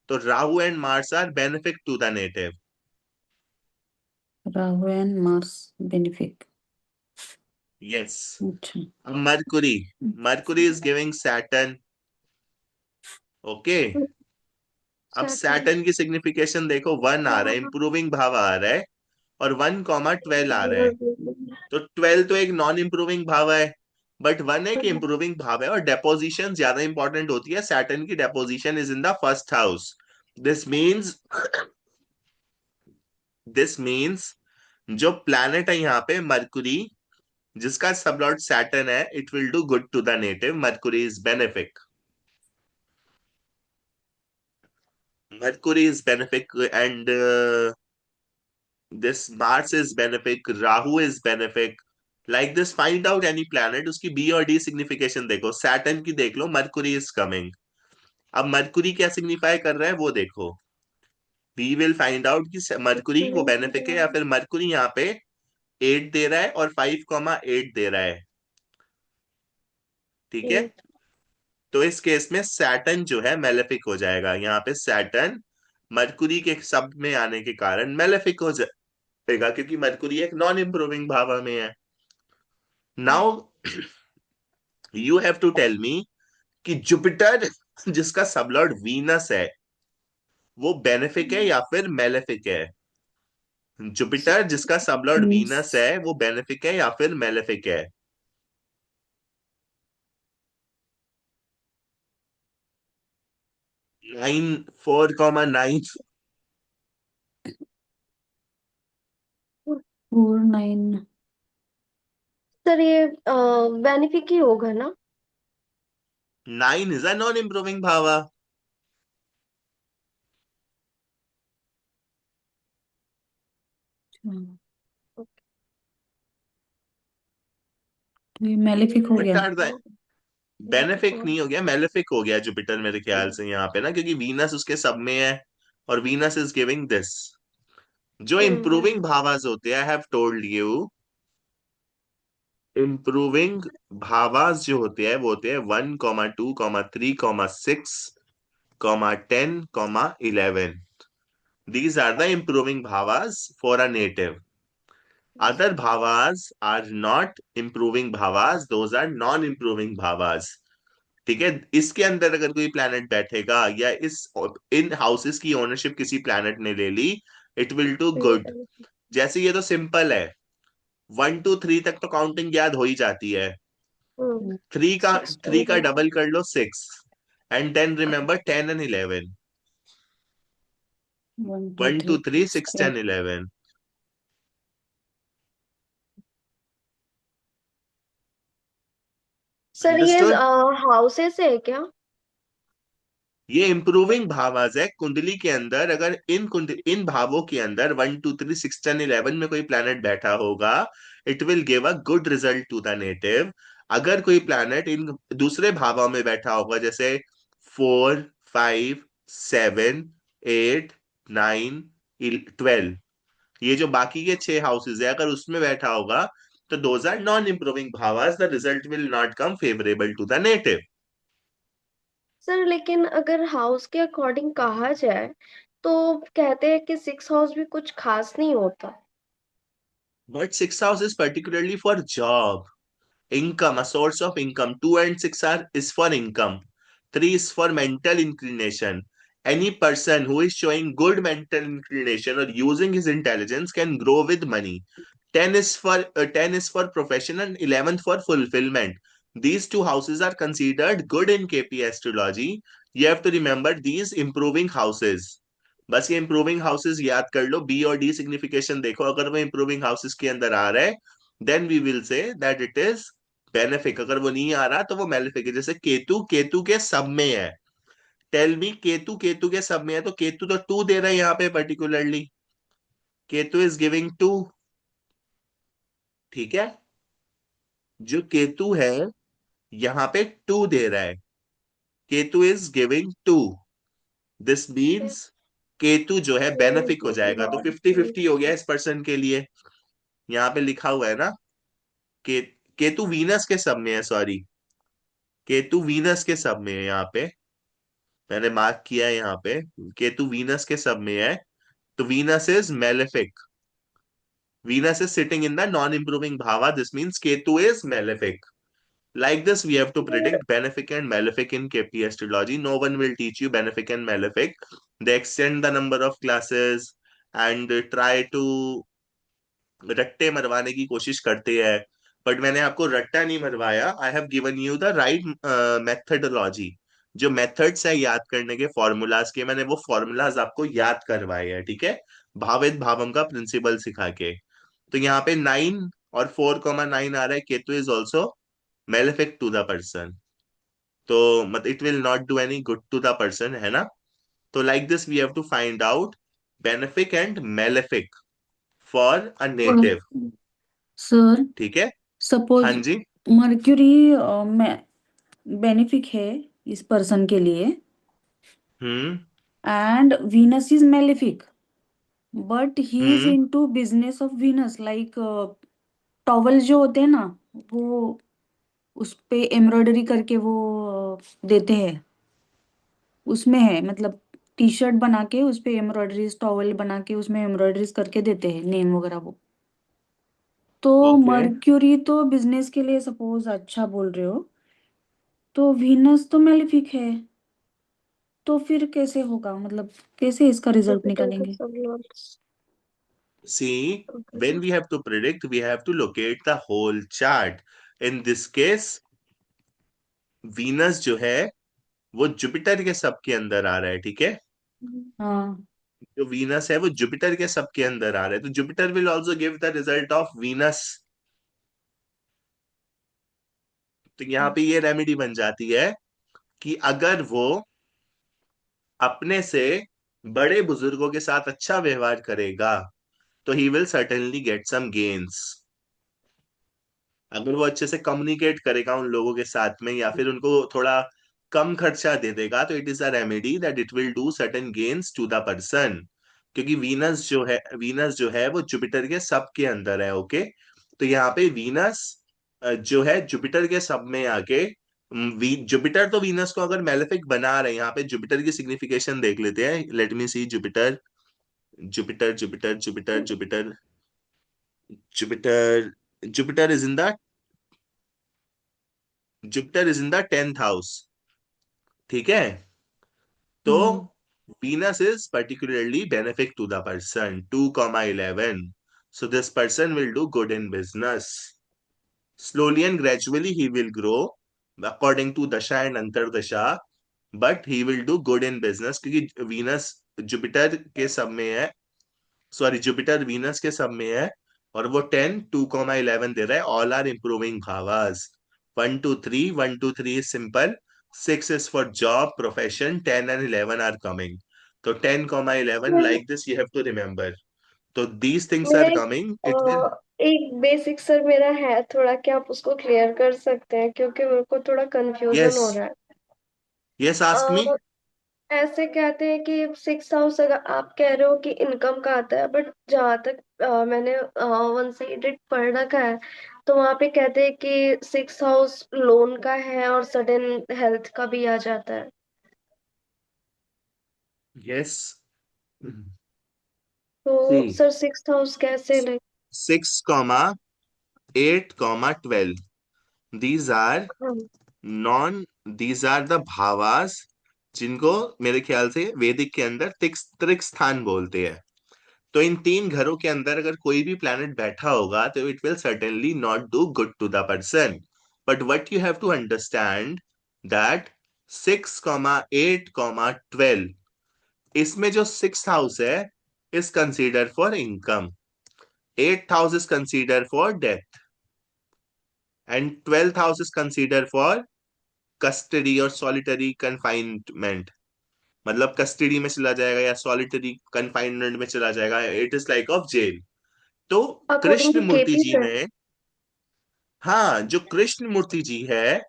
तो Rahu and Mars are benefic to the native. Rahu and Mars benefic. Yes. अच्छा। Mercury. Mercury is giving Saturn. Okay. अब सैटर्न। सैटर्न की सिग्निफिकेशन देखो 1 आ रहा है, इंप्रूविंग भाव आ रहा है, और 1, 12 आ रहा है. तो 12 तो एक नॉन इंप्रूविंग भाव है, बट 1 एक इंप्रूविंग भाव है, और डेपोजिशन ज्यादा इंपॉर्टेंट होती है. सैटर्न की deposition is in the first house. This means this means जो प्लैनेट है यहाँ पे मरकुरी, जिसका सबलॉर्ड सैटर्न है, it will do good to the native. Mercury is benefic. Mercury is benefic and this Mars is benefic, Rahu is benefic. Like this, find out any planet, उसकी B और D signification देखो. Saturn की देख लो, Mercury is coming. अब Mercury क्या signify कर रहा है वो देखो. We will find out कि Mercury वो benefic है या फिर Mercury यहाँ पे 8 दे रहा है और 5,8 दे रहा है. ठीक है. तो इस केस में सैटर्न जो है मेलेफिक हो जाएगा. यहाँ पे सैटर्न मरकुरी के शब्द में आने के कारण मेलेफिक हो जाएगा, क्योंकि मरकुरी एक नॉन इंप्रूविंग भाव में है. Now you have to tell me कि जुपिटर जिसका सबलॉर्ड वीनस है, वो बेनिफिक है या फिर मेलेफिक है. जुपिटर जिसका सबलॉर्ड वीनस है, वो बेनिफिक है या फिर मेलेफिक है. 4,9. 4, 9। सर ये बेनिफिक ही होगा ना। 9 इज अ नॉन इंप्रूविंग भावा. ये मेलेफिक हो गया। बेनिफिक नहीं हो गया, मेलेफिक हो गया जुपिटर मेरे ख्याल से यहाँ पे ना, क्योंकि वीनस उसके सब में है, और वीनस इज गिविंग दिस. जो इंप्रूविंग भावास होते हैं, I have told you, improving bhavas जो होते हैं वो होते हैं 1,2,3,6,10,11. These are the improving bhavas for a native. Other bhavas are not improving bhavas, those are non improving bhavas. ठीक है. इसके अंदर अगर कोई प्लैनेट बैठेगा या इस इन हाउसेस की ओनरशिप किसी प्लैनेट ने ले ली, इट विल डू गुड. जैसे ये तो सिंपल है, 1, 2, 3 तक तो काउंटिंग याद हो ही जाती है. 3 का डबल कर लो 6, and then remember 10 and 11. 1, 2, 3, 6, 10, 11. Sir ये अंडरस्टूड. हाउसेस है क्या। ये इंप्रूविंग भावाज है कुंडली के अंदर. अगर इन भावों के अंदर 1, 2, 3, 6, 10, 11 में कोई प्लैनेट बैठा होगा, it will give a good result to the native. अगर कोई प्लैनेट इन दूसरे भावों में बैठा होगा, जैसे 4, 5, 7, 8, 9, 12, ये जो बाकी के 6 हाउसेज है, अगर उसमें बैठा होगा, तो those are non improving bhavas. The result will not come favourable to the native. Sir लेकिन अगर हाउस के अकॉर्डिंग कहा जाए तो कहते हैं कि 6 हाउस भी कुछ खास नहीं होता। But 6 house is particularly for job, income, a source of income. 2 and 6 is for income. 3 is for mental inclination. Any person who is showing good mental inclination or using his intelligence can grow with money. 10 is for profession, and 11 for fulfillment. These two houses are considered good in KP astrology. You have to remember these improving houses. बस ये improving houses याद कर लो. B और the signification देखो, अगर वो improving houses के अंदर आ रहा है, then we will say that it is benefic, अगर वो नहीं आ रहा तो वो मेलेफिक है। जैसे केतु केतु के सब में है, टेल मी केतु केतु के सब में है, तो केतु तो 2 दे रहा है यहाँ पे पर्टिकुलरली, केतु इज गिविंग 2। ठीक है, जो केतु है यहाँ पे 2 दे रहा है, Ketu is giving 2। This means Ketu जो है बेनिफिक हो जाएगा, तो 50-50 हो गया इस पर्सन के लिए। यहाँ पे लिखा हुआ है ना, के केतु वीनस के सब में है, सॉरी, केतु वीनस के सब में है यहाँ पे, मैंने मार्क किया है यहाँ पे, केतु वीनस के सब में है, तो Venus is malefic, Venus is sitting in the non improving भावा, this means Ketu is malefic. Like this, we have to predict benefic and malefic in KP astrology. No one will teach you benefic and malefic. They extend the number of classes and try to रट्टे मरवाने की कोशिश करते हैं, but मैंने आपको रट्टा नहीं मरवाया। I have given you the right methodology. जो मेथड्स है याद करने के, फॉर्मूलाज के, मैंने वो फॉर्मूलाज आपको याद करवाए हैं, ठीक है, भावित भावम का प्रिंसिपल सिखा के। तो यहाँ पे 9 और 4,9 आ रहा है, Ketu is also malefic to the person, तो मत it will not do any good to the person, है ना। तो like this we have to find out benefic and malefic for a और नेटिव। सर ठीक है, हाँ सपोज जी। मर्क्यूरी बेनिफिक है इस पर्सन के लिए hmm. And Venus is malefic, but he is hmm. Into business of Venus, like towel जो होते हैं ना, वो उस पे एम्ब्रॉयडरी करके वो देते हैं, उसमें है मतलब टी शर्ट बना के उस पे एम्ब्रॉयडरीज, टॉवल बना के उसमें एम्ब्रॉयडरीज करके देते हैं, नेम वगैरह वो। तो ओके, मर्क्यूरी तो बिजनेस के लिए सपोज अच्छा बोल रहे हो, तो वीनस तो मेलिफिक है, तो फिर कैसे होगा, मतलब कैसे इसका रिजल्ट जुपिटर के निकालेंगे? सब lords. see, okay. when we have to predict, we have to locate the whole chart. In this case, Venus जो है वो जुपिटर के सब के अंदर आ रहा है, ठीक है, हाँ। जो वीनस है वो जुपिटर के सब के अंदर आ रहा है, तो Jupiter will also give the result of Venus. तो यहाँ पे ये रेमेडी बन जाती है कि अगर वो अपने से बड़े बुजुर्गों के साथ अच्छा व्यवहार करेगा, तो he will certainly get some gains. अगर वो अच्छे से कम्युनिकेट करेगा उन लोगों के साथ में, या फिर उनको थोड़ा कम खर्चा दे देगा, तो it is a remedy that it will do certain gains to the person. क्योंकि वीनस जो है वो जुपिटर के सब के अंदर है, ओके। तो यहाँ पे वीनस जो है जुपिटर के सब में आके, जुपिटर तो वीनस को अगर मेलेफिक बना रहे हैं, यहाँ पे जुपिटर की सिग्निफिकेशन देख लेते हैं, let me see. Jupiter Jupiter Jupiter Jupiter Jupiter Jupiter Jupiter is in the Jupiter is in the 10th house, ठीक है। तो hmm. Venus is particularly benefic to the person, 2,11. So this person will do good in business. Slowly and gradually he will grow according to Dasha and Antardasha, but he will do good in business क्योंकि Venus Jupiter के sub में है, sorry Jupiter Venus के sub में है, और वो 10, 2,11 दे रहा है। All are improving bhavas, 1 2 3 is simple, 6 is for job profession, 10 and 11 are coming. तो 10, 11 sir like this you have to remember. तो दीज थिंग्स मेरा आर कमिंग, इट विल। एक बेसिक सर मेरा है थोड़ा, क्या आप उसको क्लियर कर सकते हैं, क्योंकि मेरे को थोड़ा कंफ्यूजन यस, हो रहा है। Yes, ask me. अ, ऐसे कहते हैं कि 6 हाउस, अगर आप कह रहे हो कि इनकम का आता है, बट जहाँ तक मैंने 1 साइडेड पढ़ रखा है, तो वहां पे कहते हैं कि 6 हाउस लोन का है और सडन हेल्थ का भी आ जाता है। यस, सी, तो सर 6 हाउस कैसे ले? 6, 8, 12, दीज आर हाँ। नॉन, दीज आर द भावास जिनको मेरे ख्याल से वैदिक के अंदर त्रिक स्थान बोलते हैं। तो इन 3 घरों के अंदर अगर कोई भी प्लैनेट बैठा होगा, तो it will certainly not do good to the person. But what you have to understand that 6, 8, 12, इसमें जो 6th हाउस है is consider for income, 8th house is consider for death, and 12th house is consider for custody और solitary confinement, मतलब custody में चला जाएगा या solitary confinement में चला जाएगा, it is like of jail. तो according to Krishnamurti KP ji sir. ने, हाँ, जो कृष्ण मूर्ति जी है,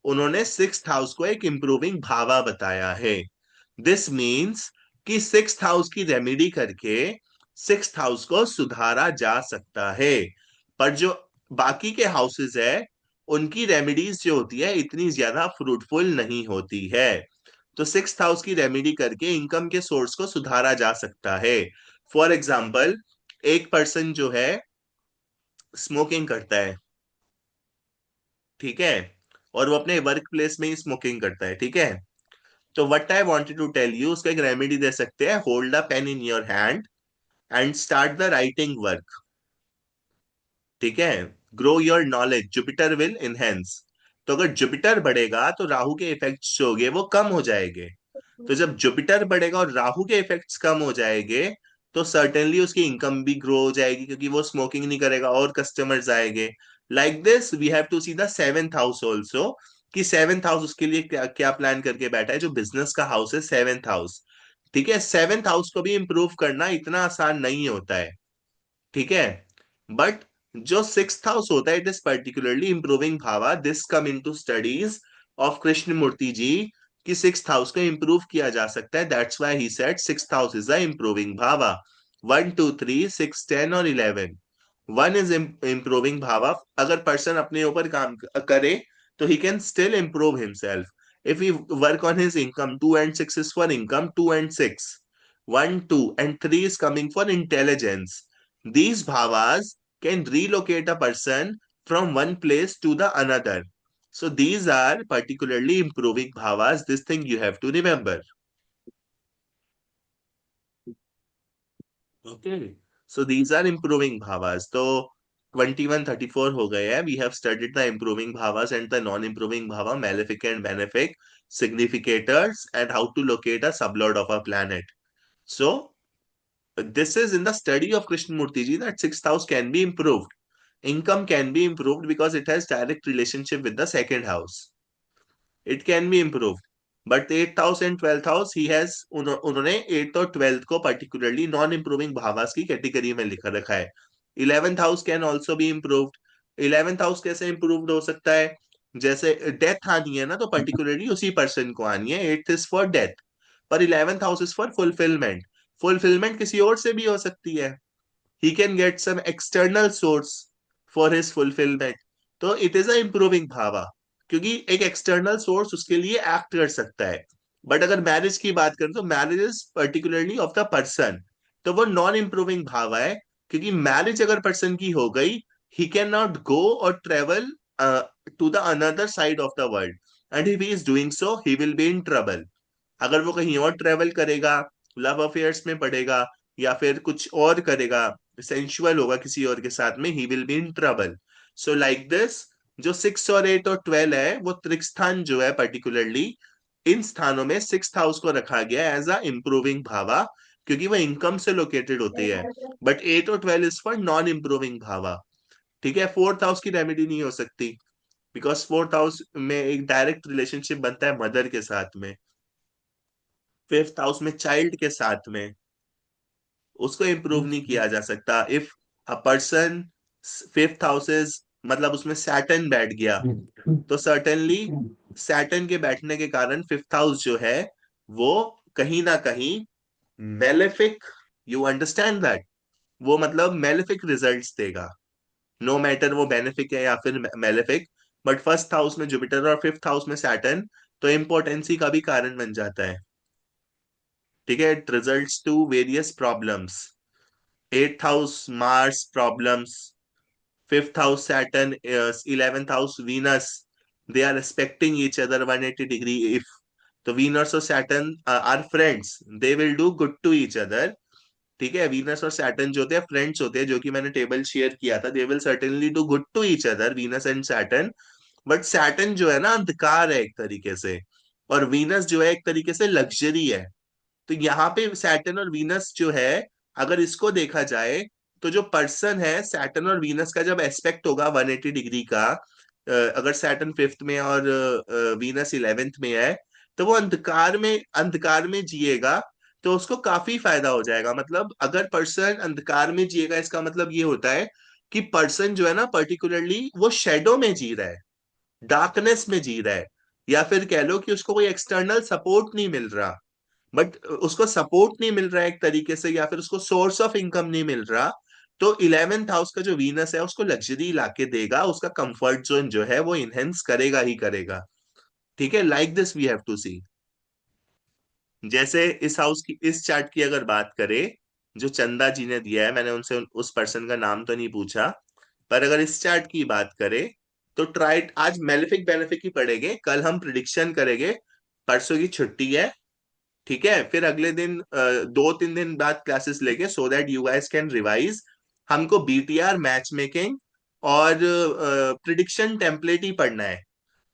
उन्होंने 6th हाउस को एक इंप्रूविंग भावा बताया है। दिस मीन्स कि 6th हाउस की रेमेडी करके 6th हाउस को सुधारा जा सकता है। पर जो बाकी के हाउसेस है, उनकी रेमेडीज जो होती है इतनी ज्यादा फ्रूटफुल नहीं होती है। तो 6th हाउस की रेमेडी करके इनकम के सोर्स को सुधारा जा सकता है। फॉर एग्जाम्पल, एक पर्सन जो है स्मोकिंग करता है, ठीक है, और वो अपने वर्क प्लेस में ही स्मोकिंग करता है, ठीक है। तो what I wanted to tell you, उसका एक रेमेडी दे सकते हैं, hold a pen in your hand and start the writing work, ठीक है। Grow your knowledge, Jupiter will enhance. तो अगर जुपिटर बढ़ेगा तो राहु के इफेक्ट्स जो होंगे वो कम हो जाएंगे। तो जब जुपिटर बढ़ेगा और राहु के इफेक्ट्स कम हो जाएंगे, तो सर्टेनली उसकी इनकम भी ग्रो हो जाएगी, क्योंकि वो स्मोकिंग नहीं करेगा और कस्टमर्स आएंगे। Like this we have to see the 7th house also, कि 7th हाउस उसके लिए क्या क्या प्लान करके बैठा है। जो बिजनेस का हाउस है 7th हाउस, ठीक है, 7th हाउस को भी इंप्रूव करना इतना आसान नहीं होता है, ठीक है। बट जो 6th हाउस होता है, इट इज पर्टिकुलरली इंप्रूविंग भावा। This come into studies of Krishnamurti ji, कि 6th हाउस को इंप्रूव किया जा सकता है। That's why he said 6th house is a improving भावा। 1 2 3 6 10 और 11, 1 इज इंप्रूविंग भावा। अगर पर्सन अपने ऊपर काम करे तो he can still improve himself. If he work on his income, 2 and 6 is for income, 2 and 6, 1 2 and 3 is coming for intelligence. These bhavas can relocate a person from one place to the another. So these are particularly improving bhavas. This thing you have to remember. Okay. So these are improving bhavas. So 21 34 हो गए हैं. We have studied the improving bhavas and the non-improving bhava, malefic and benefic, significators, and how to locate a sublord of a planet. So this is in the study of Krishnamurti ji that 6th house can be improved. Income can be improved because it has direct relationship with the second house. It can be improved. But 8th house and 12th house, he has उन्होंने 8th और 12th को particularly non improving भावास की category में लिखा रखा है। 11th house can also be improved. 11th house कैसे improved हो सकता है? जैसे डेथ आनी है ना, तो पर्टिकुलरली उसी पर्सन को आनी है। 8th is for death, पर 11th house is for fulfillment. Fulfilment किसी और से भी हो सकती है। he can get some external source for his fulfillment. तो it is a improving भावा, क्योंकि एक एक्सटर्नल सोर्स उसके लिए एक्ट कर सकता है। बट अगर मैरिज की बात करें तो marriage is particularly of the person, तो वो नॉन इम्प्रूविंग भावा है। क्योंकि मैरिज अगर पर्सन की हो गई, ही कैन नॉट गो और travel to the another side of the world, and if he is doing so he will be in trouble. अगर वो कहीं और ट्रेवल करेगा, लव अफेयर्स में पड़ेगा, या फिर कुछ और करेगा, सेंशुअल होगा किसी और के साथ में, ही will be in trouble. So like this, जो 6 और 8 और 12 है, वो त्रिस्थान जो है पर्टिकुलरली, इन स्थानों में 6th हाउस को रखा गया एज अ इंप्रूविंग भावा, क्योंकि वो इनकम से लोकेटेड होती है। बट 8 और 12 इज फॉर नॉन इंप्रूविंग भावा, ठीक है। 4th हाउस की रेमेडी नहीं हो सकती, बिकॉज 4th हाउस में एक डायरेक्ट रिलेशनशिप बनता है मदर के साथ में। 5th हाउस में चाइल्ड के साथ में, उसको इम्प्रूव नहीं किया जा सकता। If a person 5th houses, मतलब उसमें सैटर्न बैठ गया, तो सर्टेनली सैटर्न के बैठने के कारण 5th हाउस जो है वो कहीं ना कहीं मेलेफिक, यू अंडरस्टैंड दैट, वो मतलब मेलेफिक रिजल्ट्स देगा। नो मैटर वो बेनिफिक है या फिर मेलेफिक, बट 1st हाउस में जुपिटर और 5th हाउस में सैटर्न तो इम्पोर्टेंसी का भी कारण बन जाता है, ठीक है। It results to various problems. 8th house Mars problems, 5th house Saturn, 11th house Venus, they are respecting each other 180 degree. If तो वीनस और Saturn are friends, they will do good to each other, ठीक है। Venus और Saturn जो होते हैं friends होते हैं, जो कि मैंने टेबल शेयर किया था, they will certainly do good to each other, Venus and Saturn. But Saturn जो है ना, अंधकार है एक तरीके से, और वीनस जो है एक तरीके से लग्जरी है। तो यहाँ पे सैटर्न और वीनस जो है, अगर इसको देखा जाए, तो जो पर्सन है, सैटर्न और वीनस का जब एस्पेक्ट होगा 180 डिग्री का, अगर सैटर्न फिफ्थ में और वीनस इलेवेंथ में है, तो वो अंधकार में जिएगा, तो उसको काफी फायदा हो जाएगा। मतलब अगर पर्सन अंधकार में जिएगा, इसका मतलब ये होता है कि पर्सन जो है ना, पर्टिकुलरली वो शेडो में जी रहा है, डार्कनेस में जी रहा है, या फिर कह लो कि उसको कोई एक्सटर्नल सपोर्ट नहीं मिल रहा। बट उसको सपोर्ट नहीं मिल रहा है एक तरीके से, या फिर उसको सोर्स ऑफ इनकम नहीं मिल रहा, तो इलेवेंथ हाउस का जो वीनस है उसको लग्जरी लाके देगा, उसका कंफर्ट जोन जो है वो इनहेंस करेगा ही करेगा। ठीक है, like this we have to see. जैसे इस हाउस की, इस चार्ट की अगर बात करें, जो चंदा जी ने दिया है, मैंने उनसे उस पर्सन का नाम तो नहीं पूछा, पर अगर इस चार्ट की बात करें, तो ट्राई, आज मेलेफिक बेनिफिक ही पढ़ेंगे, कल हम प्रिडिक्शन करेंगे, परसों की छुट्टी है। ठीक है, फिर अगले दिन 2-3 दिन बाद क्लासेस लेके, so that you guys can revise. हमको बीटीआर, मैच मेकिंग और प्रिडिक्शन टेम्पलेट ही पढ़ना है।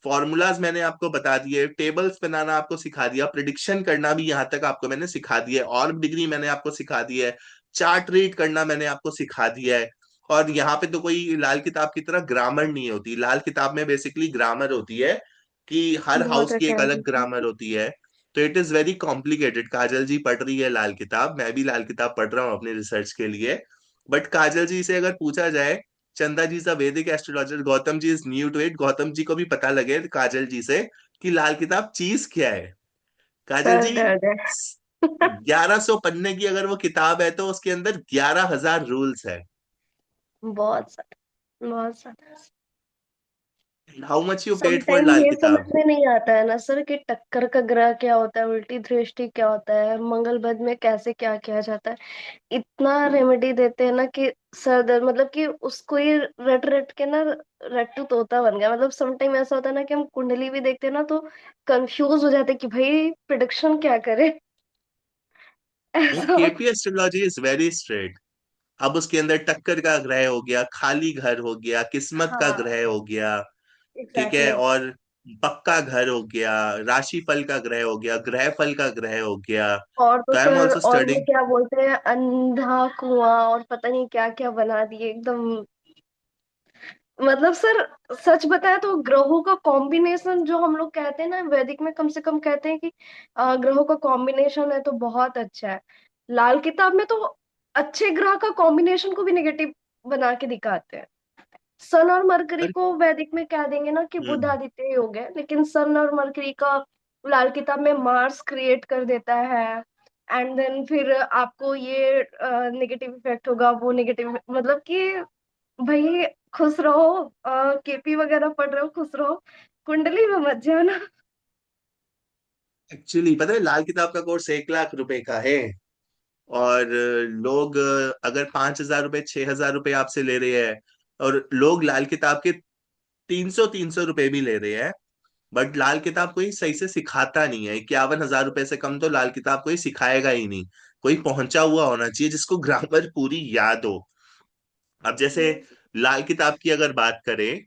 फॉर्मूलाज मैंने आपको बता दिए, टेबल्स बनाना आपको सिखा दिया, प्रिडिक्शन करना भी यहाँ तक आपको मैंने सिखा दिया है, और डिग्री मैंने आपको सिखा दिया है, चार्ट रीड करना मैंने आपको सिखा दिया है। और यहाँ पे तो कोई लाल किताब की तरह ग्रामर नहीं होती, लाल किताब में बेसिकली ग्रामर होती है कि हर बहुत हाउस की एक अलग अकेडमी। ग्रामर होती है। तो इट इज वेरी कॉम्प्लिकेटेड। काजल जी पढ़ रही है लाल किताब, मैं भी लाल किताब पढ़ रहा हूँ अपने रिसर्च के लिए। बट काजल जी से अगर पूछा जाए, चंदा ji is a Vedic astrologer, Gautam ji is new to it, Gautam ji को भी पता लगे काजल जी से कि लाल किताब चीज क्या है, काजल सर जी, दर्द है। 1100 पन्ने की अगर वो किताब है, तो उसके अंदर 11,000 रूल्स है। बहुत सारा, बहुत सारा। How much you paid for sometime लाल ये समझ किताब? में नहीं आता है ना सर कि टक्कर का ग्रह क्या होता है, उल्टी दृष्टि क्या होता है, मंगल बुध में कैसे क्या किया जाता है। इतना रेमेडी देते हैं ना कि सर दर्द, मतलब कि उसको ही रट रट के ना रट्टू तोता बन गया। मतलब समटाइम ऐसा होता है ना कि हम कुंडली भी देखते हैं ना तो कंफ्यूज हो जाते हैं कि भाई प्रिडिक्शन क्या करे। नहीं, ऐसा होता KP astrology is very straight. अब उसके अंदर टक्कर का ग्रह हो गया, खाली घर हो गया, है। किस्मत का हाँ, ग्रह हो गया, ठीक है, एग्जैक्टली। और पक्का घर हो गया, राशि फल का ग्रह हो गया, ग्रह फल का ग्रह हो गया। और तो तो आई एम सर, ऑल्सो और वो स्टडिंग। क्या बोलते हैं, अंधा कुआं और पता नहीं क्या क्या बना दिए एकदम। मतलब सर, सच बताया तो ग्रहों का कॉम्बिनेशन जो हम लोग कहते हैं ना वैदिक में, कम से कम कहते हैं कि ग्रहों का कॉम्बिनेशन है तो बहुत अच्छा है। लाल किताब में तो अच्छे ग्रह का कॉम्बिनेशन को भी नेगेटिव बना के दिखाते हैं। सन और मरकरी पर को वैदिक में कह देंगे ना कि बुध हम्म, आदित्य योग है, लेकिन सन और मरकरी का लाल किताब में मार्स क्रिएट कर देता है। एंड देन फिर आपको ये नेगेटिव इफेक्ट होगा, वो नेगेटिव, मतलब कि भाई खुश रहो, केपी वगैरह पढ़ रहे हो, खुश रहो, कुंडली में मत जाना। एक्चुअली पता है, लाल किताब का कोर्स 1 लाख रुपए का है, और लोग अगर 5,000 रुपए, 6,000 रुपए आपसे ले रहे हैं, और लोग लाल किताब के 300-300 रुपए भी ले रहे हैं, बट लाल किताब कोई सही से सिखाता नहीं है। 51,000 रुपए से कम तो लाल किताब कोई सिखाएगा ही नहीं। कोई पहुंचा हुआ होना चाहिए जिसको ग्रामर पूरी याद हो। अब जैसे लाल किताब की अगर बात करें,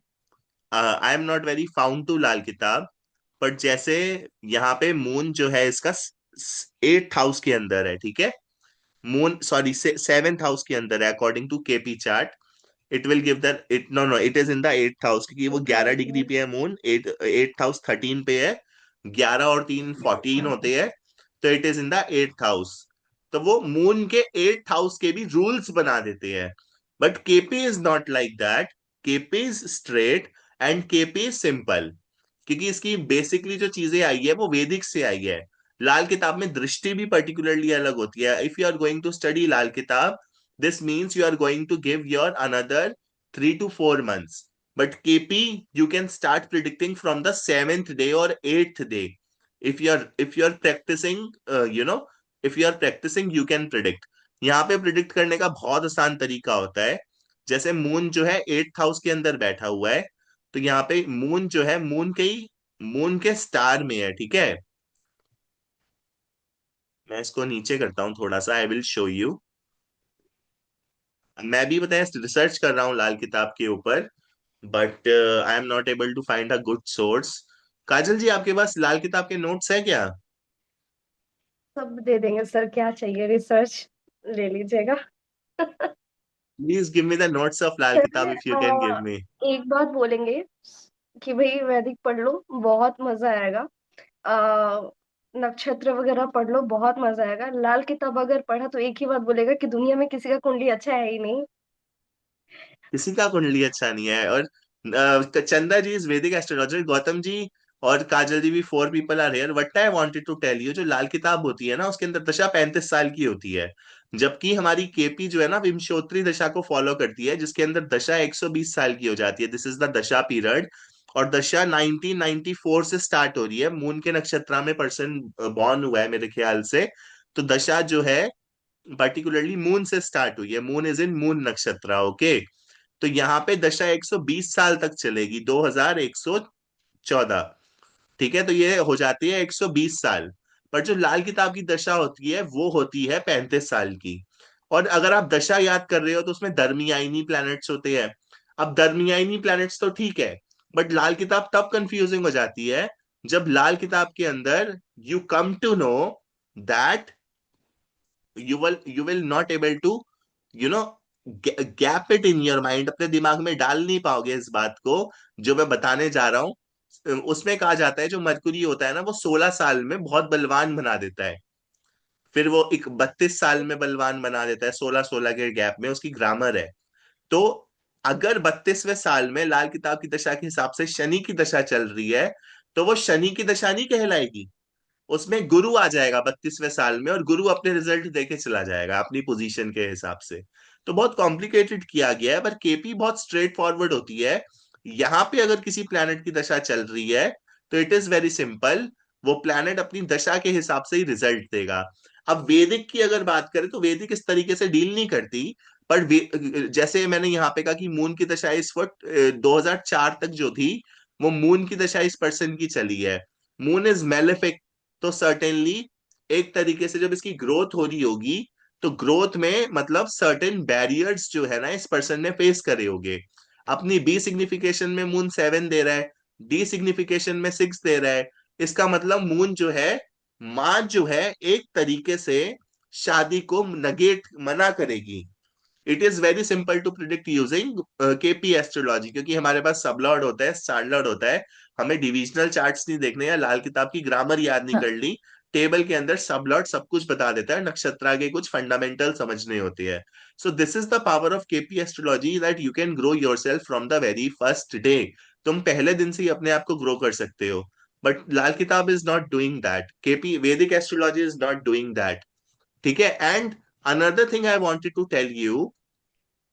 I am not very found to Lal Kitab, but जैसे यहाँ पे मून जो है इसका 8th हाउस के अंदर है, ठीक है, मून सॉरी 7th हाउस के अंदर है according to KP chart. It will give the it, no no, it is in the 8th house, क्योंकि वो 11 डिग्री पे है मून, 8th हाउस 13 पे है, 11 और 3 14 होते हैं, तो it is in the 8th house. तो वो मून के 8th हाउस के भी रूल्स बना देते हैं। But KP is not like that. KP is straight and KP is simple, क्योंकि इसकी बेसिकली जो चीजें आई है वो वैदिक से आई है। लाल किताब में दृष्टि भी पर्टिकुलरली अलग होती है। If you are going to study Lal Kitab, this means you are going to give your another 3 to 4 months. But KP, you can start predicting from the 7th day or 8th day. If you're practicing, if you are practicing, you can predict. यहाँ पे predict करने का बहुत आसान तरीका होता है। जैसे मून जो है 8th हाउस के अंदर बैठा हुआ है, तो यहाँ पे मून जो है, मून के स्टार में है, ठीक है। मैं इसको नीचे करता हूँ थोड़ा सा, आई विल शो यू। मैं भी बताया रिसर्च कर रहा हूँ लाल किताब के ऊपर, but I am not able to find a good source. Kajal ji, आपके पास लाल किताब के नोट्स है क्या? सब दे देंगे सर, क्या चाहिए, रिसर्च ले लीजिएगा। Please give me the notes of Lal Kitab, चलिए, if you can give me. एक बात बोलेंगे, कि भाई वैदिक पढ़ लो, बहुत मजा आएगा। आ, नक्षत्र वगैरह पढ़ लो, बहुत मजा आएगा। लाल किताब अगर पढ़ा तो एक ही बात बोलेगा कि दुनिया में किसी का कुंडली अच्छा है ही नहीं। किसी का कुंडली अच्छा नहीं है। और Chanda ji is Vedic astrologer, Gautam ji और काजल जी भी, 4 people are here. What I wanted to tell you, जो लाल किताब होती है ना, उसके अंदर दशा 35 साल की होती है। जबकि हमारी केपी जो है ना, विंशोत्तरी दशा को फॉलो करती है, जिसके अंदर दशा 120 साल की हो जाती है। दिस इज द दशा पीरियड। और दशा 1994 से स्टार्ट हो रही है। मून के नक्षत्र में पर्सन बॉर्न हुआ है मेरे ख्याल से। तो दशा जो है पर्टिकुलरली मून से स्टार्ट हुई है। मून इज इन मून नक्षत्र, ओके। तो यहाँ पे दशा 120 साल तक चलेगी, 2114। ठीक है, तो ये हो जाती है 120 साल। पर जो लाल किताब की दशा होती है वो होती है 35 साल की। और अगर आप दशा याद कर रहे हो तो उसमें दरमियानी प्लैनेट्स होते हैं। अब दरमियानी प्लैनेट्स तो ठीक है, बट लाल किताब तब कंफ्यूजिंग हो जाती है जब लाल किताब के अंदर you come to know that you will not able to you know gap it in your mind, अपने दिमाग में डाल नहीं पाओगे इस बात को जो मैं बताने जा रहा हूँ। उसमें कहा जाता है जो मरकुरी होता है ना, वो 16 साल में बहुत बलवान बना देता है। फिर वो 32 साल में बलवान बना देता है, 16-16 के गैप में, उसकी ग्रामर है। तो अगर 32वें साल में लाल किताब की दशा के हिसाब से शनि की दशा चल रही है, तो वो शनि की दशा नहीं कहलाएगी। उसमें गुरु आ जाएगा 32वें साल में, और गुरु अपने रिजल्ट देके चला जाएगा अपनी पोजीशन के हिसाब से। तो बहुत कॉम्प्लिकेटेड किया गया है, पर केपी बहुत स्ट्रेट फॉरवर्ड होती है। यहाँ पे अगर किसी प्लैनेट की दशा चल रही है तो इट इज वेरी सिंपल, वो प्लैनेट अपनी दशा के हिसाब से ही रिजल्ट देगा। अब वैदिक की अगर बात करें तो वैदिक इस तरीके से डील नहीं करती। पर जैसे मैंने यहाँ पे कहा कि मून की दशा इस वक्त 2004 तक जो थी, वो मून की दशा इस पर्सन की चली है। Moon is malefic. तो सर्टेनली एक तरीके से जब इसकी ग्रोथ हो रही होगी, तो ग्रोथ में मतलब सर्टेन बैरियर्स जो है ना इस पर्सन ने फेस करे होंगे। अपनी बी सिग्निफिकेशन में मून 7 दे रहा है, डी सिग्निफिकेशन में 6 दे रहा है। इसका मतलब मून जो है, माँ जो है, एक तरीके से शादी को नगेट मना करेगी। It is very simple to predict using KP astrology, क्योंकि हमारे पास सब लॉर्ड होता है, स्टार लॉर्ड होता है। हमें डिविजनल चार्ट्स नहीं देखने या लाल किताब की ग्रामर याद नहीं करनी। टेबल के अंदर सब लॉर्ड सब कुछ बता देता है, नक्षत्र के कुछ फंडामेंटल समझने होते हैं। So this is the power of KP astrology, that you can grow your self from the very first day. तुम पहले दिन से ही अपने आप को ग्रो कर सकते हो। But Lal Kitab is not doing that, KP Vedic astrology is not doing that. ठीक है। And another thing I wanted to tell you,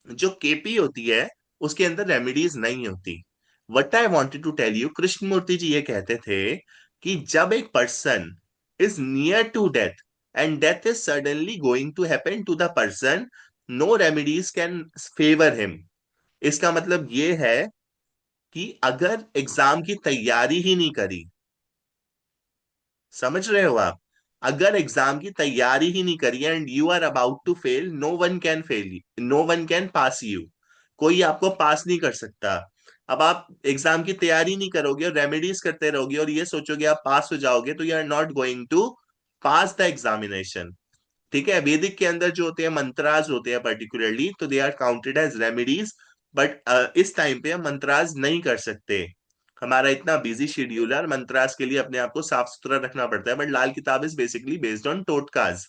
जो केपी होती है उसके अंदर रेमेडीज नहीं होती। What I wanted to tell you, Krishnamurti ji ये कहते थे कि जब एक person is near to death and death is suddenly going to happen to the person, no remedies can favour him. इसका मतलब ये है कि अगर एग्जाम की तैयारी ही नहीं करी, समझ रहे हो आप, अगर एग्जाम की तैयारी ही नहीं करी and you are about to fail, no one can fail you, no one can pass you. कोई आपको पास नहीं कर सकता। अब आप एग्जाम की तैयारी नहीं करोगे और रेमेडीज करते रहोगे और ये सोचोगे आप पास हो जाओगे, तो you are not going to pass the examination. ठीक है। वैदिक के अंदर जो होते हैं मंत्राज होते हैं पर्टिकुलरली, तो they are counted as remedies. But इस टाइम पे हम मंत्राज नहीं कर सकते, हमारा इतना बिजी शेड्यूल है, और मंत्रास के लिए अपने आप को साफ सुथरा रखना पड़ता है। But Lal Kitab is basically based on टोटकाज।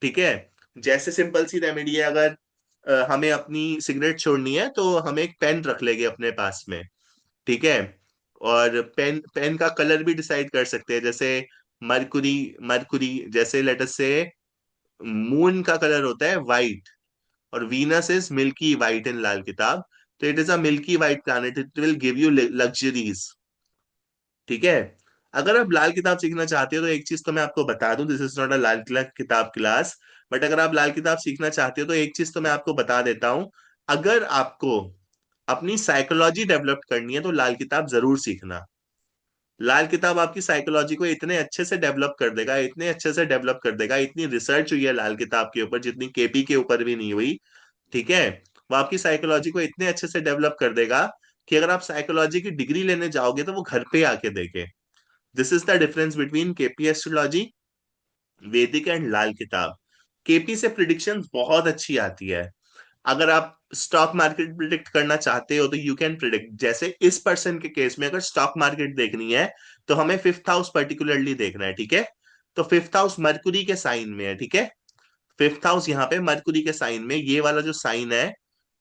ठीक है। जैसे सिंपल सी रेमेडी है, अगर हमें अपनी सिगरेट छोड़नी है तो हम एक पेन रख लेंगे अपने पास में। ठीक है। और पेन पेन का कलर भी डिसाइड कर सकते हैं। जैसे मरकुरी मरकुरी जैसे लेटस से मून का कलर होता है वाइट, और Venus is milky white in Lal Kitab. तो it is a milky white planet, it will give you luxuries. ठीक है। अगर आप लाल किताब सीखना चाहते हो तो एक चीज तो मैं आपको बता दूं, दिस इज नॉट अ लाल किताब क्लास, बट अगर आप लाल किताब सीखना चाहते हो तो एक चीज तो मैं आपको बता देता हूं। अगर आपको अपनी साइकोलॉजी डेवलप करनी है तो लाल किताब जरूर सीखना। लाल किताब आपकी साइकोलॉजी को इतने अच्छे से डेवलप कर देगा, इतने अच्छे से डेवलप कर देगा, इतनी रिसर्च हुई है लाल किताब के ऊपर जितनी केपी के ऊपर भी नहीं हुई। ठीक है। वो आपकी साइकोलॉजी को इतने अच्छे से डेवलप कर देगा कि अगर आप साइकोलॉजी की डिग्री लेने जाओगे तो वो घर पे आके देखे। This is the difference between KP astrology, वैदिक एंड लाल किताब। केपी से प्रिडिक्शंस बहुत अच्छी आती है। अगर आप स्टॉक मार्केट प्रिडिक्ट करना चाहते हो तो यू कैन प्रिडिक्ट। जैसे इस पर्सन के केस में अगर स्टॉक मार्केट देखनी है तो हमें फिफ्थ हाउस पर्टिकुलरली देखना है, ठीक है। तो फिफ्थ हाउस मरकुरी के साइन में है, ठीक है। फिफ्थ हाउस यहाँ पे मरकुरी के साइन में, ये वाला जो साइन है,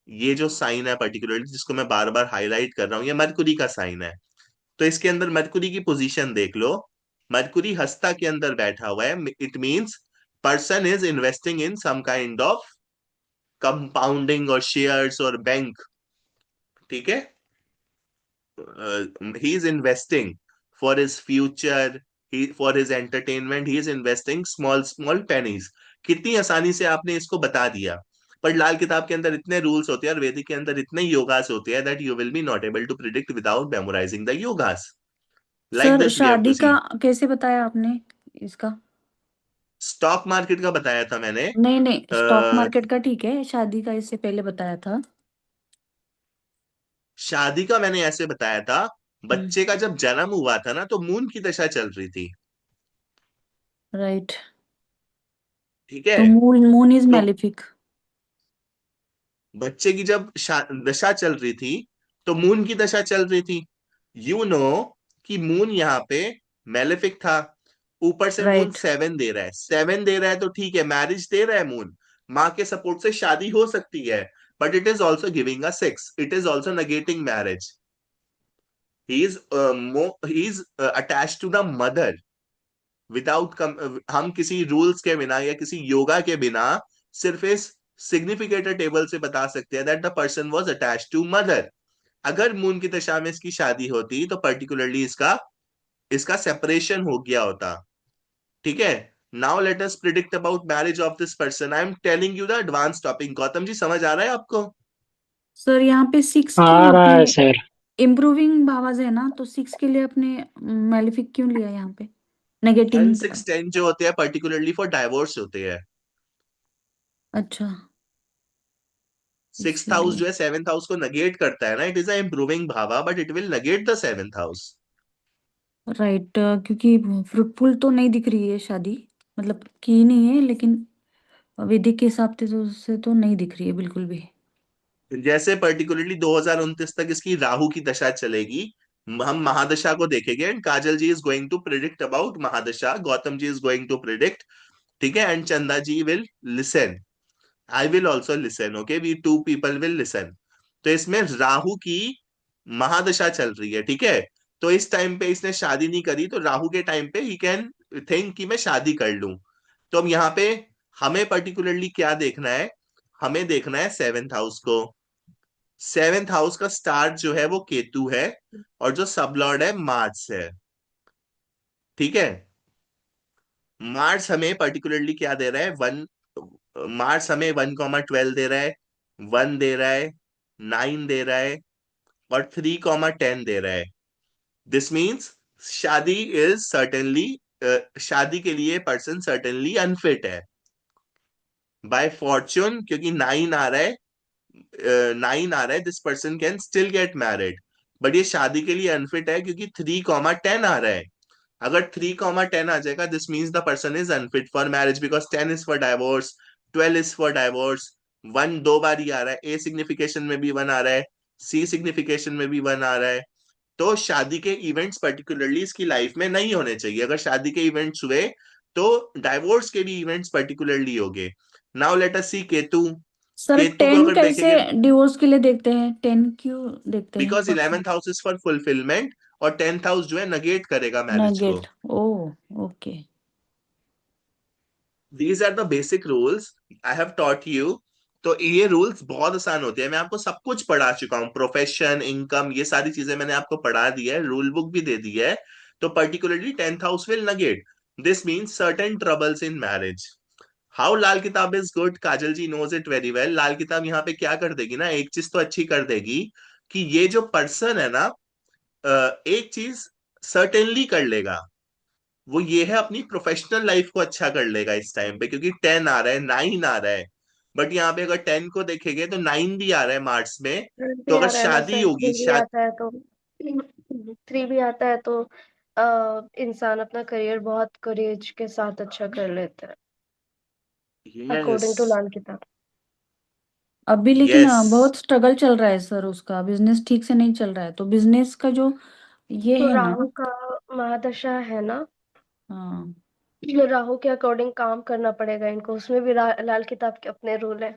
ये जो साइन है पर्टिकुलरली जिसको मैं बार बार हाईलाइट कर रहा हूँ, ये मरकुरी का साइन है। तो इसके अंदर मरकुरी की पोजीशन देख लो। मरकुरी हस्ता के अंदर बैठा हुआ है। It means person is investing in some kind of compounding और शेयर्स और बैंक, ठीक है। He is investing for his future, he for his entertainment, he is investing small small pennies. कितनी आसानी से आपने इसको बता दिया। पर लाल किताब के अंदर इतने रूल्स होते हैं और वैदिक के अंदर इतने योगास होते हैं that you will be not able to predict without memorising the yogas. Like sir this we have to शादी सी। का कैसे बताया आपने इसका? स्टॉक मार्केट का बताया था मैंने। नहीं नहीं, स्टॉक अ, मार्केट का ठीक है, शादी का इससे पहले बताया था। शादी का मैंने ऐसे बताया था, हम्म। बच्चे का जब जन्म हुआ था ना तो मून की दशा चल रही थी, राइट। ठीक है। तो मून मून इज तो मैलिफिक। बच्चे की जब दशा चल रही थी तो मून की दशा चल रही थी। यू नो कि मून यहाँ पे मेलेफिक था। ऊपर से मून राइट। 7 दे रहा है, 7 दे रहा है तो ठीक है, मैरिज दे रहा है मून। माँ के सपोर्ट से शादी हो सकती है। But it is also giving a 6, it is also negating marriage. He is attach to the mother without. हम किसी रूल्स के बिना या किसी योगा के बिना सिर्फ इस सिग्निफिकेटर टेबल से बता सकते हैं that the person was attached to mother. अगर मून की दशा में इसकी शादी होती तो पर्टिकुलरली इसका इसका सेपरेशन हो गया होता, ठीक है। Now let us predict about marriage of this person. I am telling you the advance topic. Gautam ji समझ आ रहा है आपको? सर यहाँ पे 6 क्यों आ रहा है अपने सर। इम्प्रूविंग भावाज है ना, तो 6 के लिए अपने मैलिफिक क्यों लिया यहाँ पे? 1 नेगेटिंग। 6 10 जो होते हैं पर्टिकुलरली फॉर डाइवोर्स होते हैं। अच्छा, सिक्स हाउस इसीलिए। जो है सेवेंथ हाउस को negate करता है ना, इट इज अ इम्प्रूविंग भावा but it will negate the seventh house. Right, क्योंकि फ्रूटफुल तो नहीं दिख रही है शादी, मतलब की नहीं है, लेकिन वैदिक के हिसाब से तो नहीं दिख रही है बिल्कुल भी। जैसे पर्टिकुलरली 2029 तक इसकी राहु की दशा चलेगी, हम महादशा को देखेंगे and Kajal ji is going to predict about महादशा, Gautam ji is going to predict, ठीक है, and Chanda ji will listen. I will also listen, okay, we two people will listen. तो इसमें राहु की महादशा चल रही है, ठीक है। तो इस टाइम पे इसने शादी नहीं करी तो राहु के टाइम पे ही कैन थिंक कि मैं शादी कर लूं। तो अब यहाँ पे हमें पर्टिकुलरली क्या देखना है? हमें देखना है सेवेंथ हाउस को। सेवेंथ हाउस का स्टार्ट जो है वो केतु है और जो सबलॉर्ड है मार्स है, ठीक है। मार्स हमें पर्टिकुलरली क्या दे रहा है? वन। मार्स हमें 1,12 दे रहा है, 1 दे रहा है, 9 दे रहा है और 3,10 दे रहा है। दिस मीन्स शादी इज सर्टेनली, शादी के लिए पर्सन सर्टेनली अनफिट है बाय फॉर्च्यून, क्योंकि 9 आ रहा है, 9 आ रहा है, this person can still get married. But ये शादी के लिए अनफिट है क्योंकि 3,10 आ रहा है। अगर 3,10 आ जाएगा this means the person is unfit for marriage because 10 is for divorce, 12 is for divorce. 1 दो बार ही आ रहा है, ए सिग्निफिकेशन में भी 1 आ रहा है, सी सिग्निफिकेशन में भी 1 आ रहा है। तो शादी के इवेंट्स पर्टिकुलरली इसकी लाइफ में नहीं होने चाहिए। अगर शादी के इवेंट्स हुए तो डाइवोर्स के भी इवेंट्स पर्टिकुलरली होंगे। नाउ लेट अस सी केतु। सर केतु को 10 अगर कैसे देखेंगे, डिवोर्स के लिए देखते हैं? 10 क्यों देखते हैं because person? 11th house is for fulfilment और 10th हाउस जो है नगेट करेगा मैरिज को। Negate. Oh, okay. These are the basic rules I have taught you. तो ये रूल्स बहुत आसान होते हैं, मैं आपको सब कुछ पढ़ा चुका हूँ, प्रोफेशन, इनकम, ये सारी चीजें मैंने आपको पढ़ा दी है, रूल बुक भी दे दी है। तो particularly 10th house will negate, this means certain troubles in marriage. How Lal Kitab is good, Kajal ji knows it very well. Lal Kitab यहाँ पे क्या कर देगी ना, एक चीज तो अच्छी कर देगी कि ये जो पर्सन है ना, एक चीज सर्टेनली कर लेगा, वो ये है अपनी प्रोफेशनल लाइफ को अच्छा कर लेगा इस टाइम पे, क्योंकि 10 आ रहा है, 9 आ रहा है। बट यहाँ पे अगर 10 को देखेंगे तो 9 भी आ रहा है मार्च में। तो भी अगर आ रहा है ना शादी सर, होगी, 3 भी आता है तो 3 भी आता है तो इंसान अपना करियर बहुत करेज के साथ अच्छा कर लेता है, यस, अकॉर्डिंग टू लाल किताब। अभी लेकिन यस। बहुत स्ट्रगल चल रहा है सर, उसका बिजनेस ठीक से नहीं चल रहा है, तो बिजनेस का जो ये तो है ना। राहु का महादशा है ना, हाँ। राहु के अकॉर्डिंग काम करना पड़ेगा इनको, उसमें भी लाल किताब के अपने रूल है।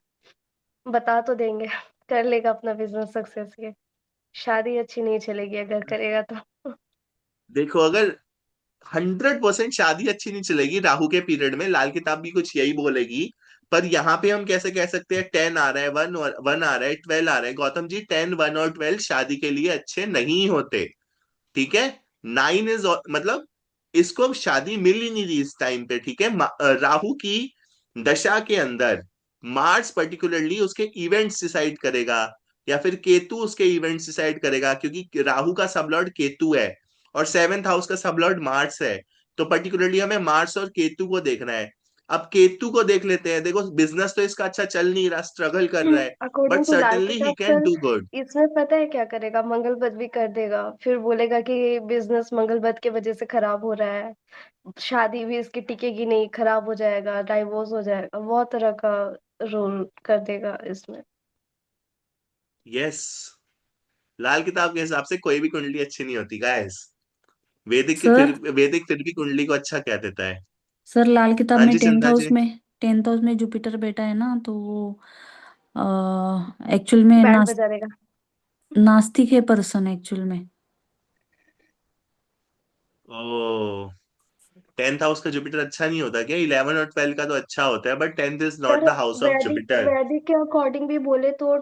बता तो देंगे, कर लेगा अपना बिजनेस सक्सेस ये। शादी अच्छी नहीं चलेगी अगर करेगा तो। देखो, अगर 100% शादी अच्छी नहीं चलेगी राहु के पीरियड में, लाल किताब भी कुछ यही बोलेगी। पर यहाँ पे हम कैसे कह सकते हैं 10 आ रहा है, 1 आ रहा है, 12 आ रहा है, गौतम जी 10, 1 और 12 शादी के लिए अच्छे नहीं होते। ठीक है। 9 इज मतलब इसको अब शादी मिल ही नहीं रही इस टाइम पे। ठीक है। राहु की दशा के अंदर मार्स पर्टिकुलरली उसके इवेंट्स डिसाइड करेगा, या फिर केतु उसके इवेंट्स डिसाइड करेगा, क्योंकि राहु का सबलॉर्ड केतु है और सेवेंथ हाउस का सबलॉर्ड मार्स है। तो पर्टिकुलरली हमें मार्स और केतु को देखना है। अब केतु को देख लेते हैं। देखो, बिजनेस तो इसका अच्छा चल नहीं रहा, स्ट्रगल कर रहा है, but according to Lal certainly he Kitab can sir, do good. इसमें पता है क्या करेगा, मंगलबत भी कर देगा, फिर बोलेगा कि बिजनेस मंगलबत के वजह से खराब हो रहा है, शादी भी इसकी टिकेगी नहीं, खराब हो जाएगा, डाइवोर्स हो जाएगा, बहुत तरह का रोल कर देगा इसमें। यस। लाल किताब के हिसाब से कोई भी कुंडली अच्छी नहीं होती गाइस। सर, वैदिक फिर भी कुंडली को अच्छा कह देता है। सर लाल किताब हाँ में जी टेंथ चंदा हाउस जी। में, टेंथ हाउस में जुपिटर बैठा है ना, तो वो एक्चुअल में बैंड बजा देगा। नास्तिक है पर्सन एक्चुअल में। ओ, 10th हाउस का जुपिटर अच्छा नहीं होता क्या? 11 और 12 का तो अच्छा होता है, but 10th is not sir the house of वैदिक जुपिटर। वैदिक के अकॉर्डिंग भी बोले तो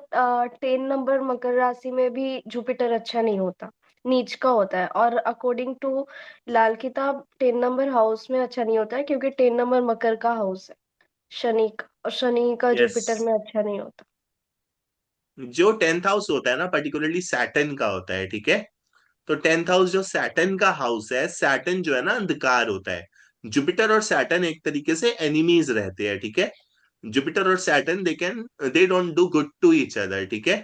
10 नंबर मकर राशि में भी जुपिटर अच्छा नहीं होता, नीच का होता है। और अकॉर्डिंग टू लाल किताब 10 नंबर हाउस में अच्छा नहीं होता है, क्योंकि 10 नंबर मकर का हाउस है, शनि का, और शनि का यस। जुपिटर में अच्छा नहीं होता। जो 10th हाउस होता है ना, पर्टिकुलरली सैटर्न का होता है। ठीक है। तो 10th हाउस जो सैटर्न का हाउस है, सैटर्न जो है ना अंधकार होता है। जुपिटर और सैटर्न एक तरीके से एनिमीज रहते हैं। ठीक है। जुपिटर और Saturn they don't do good to each other. ठीक है।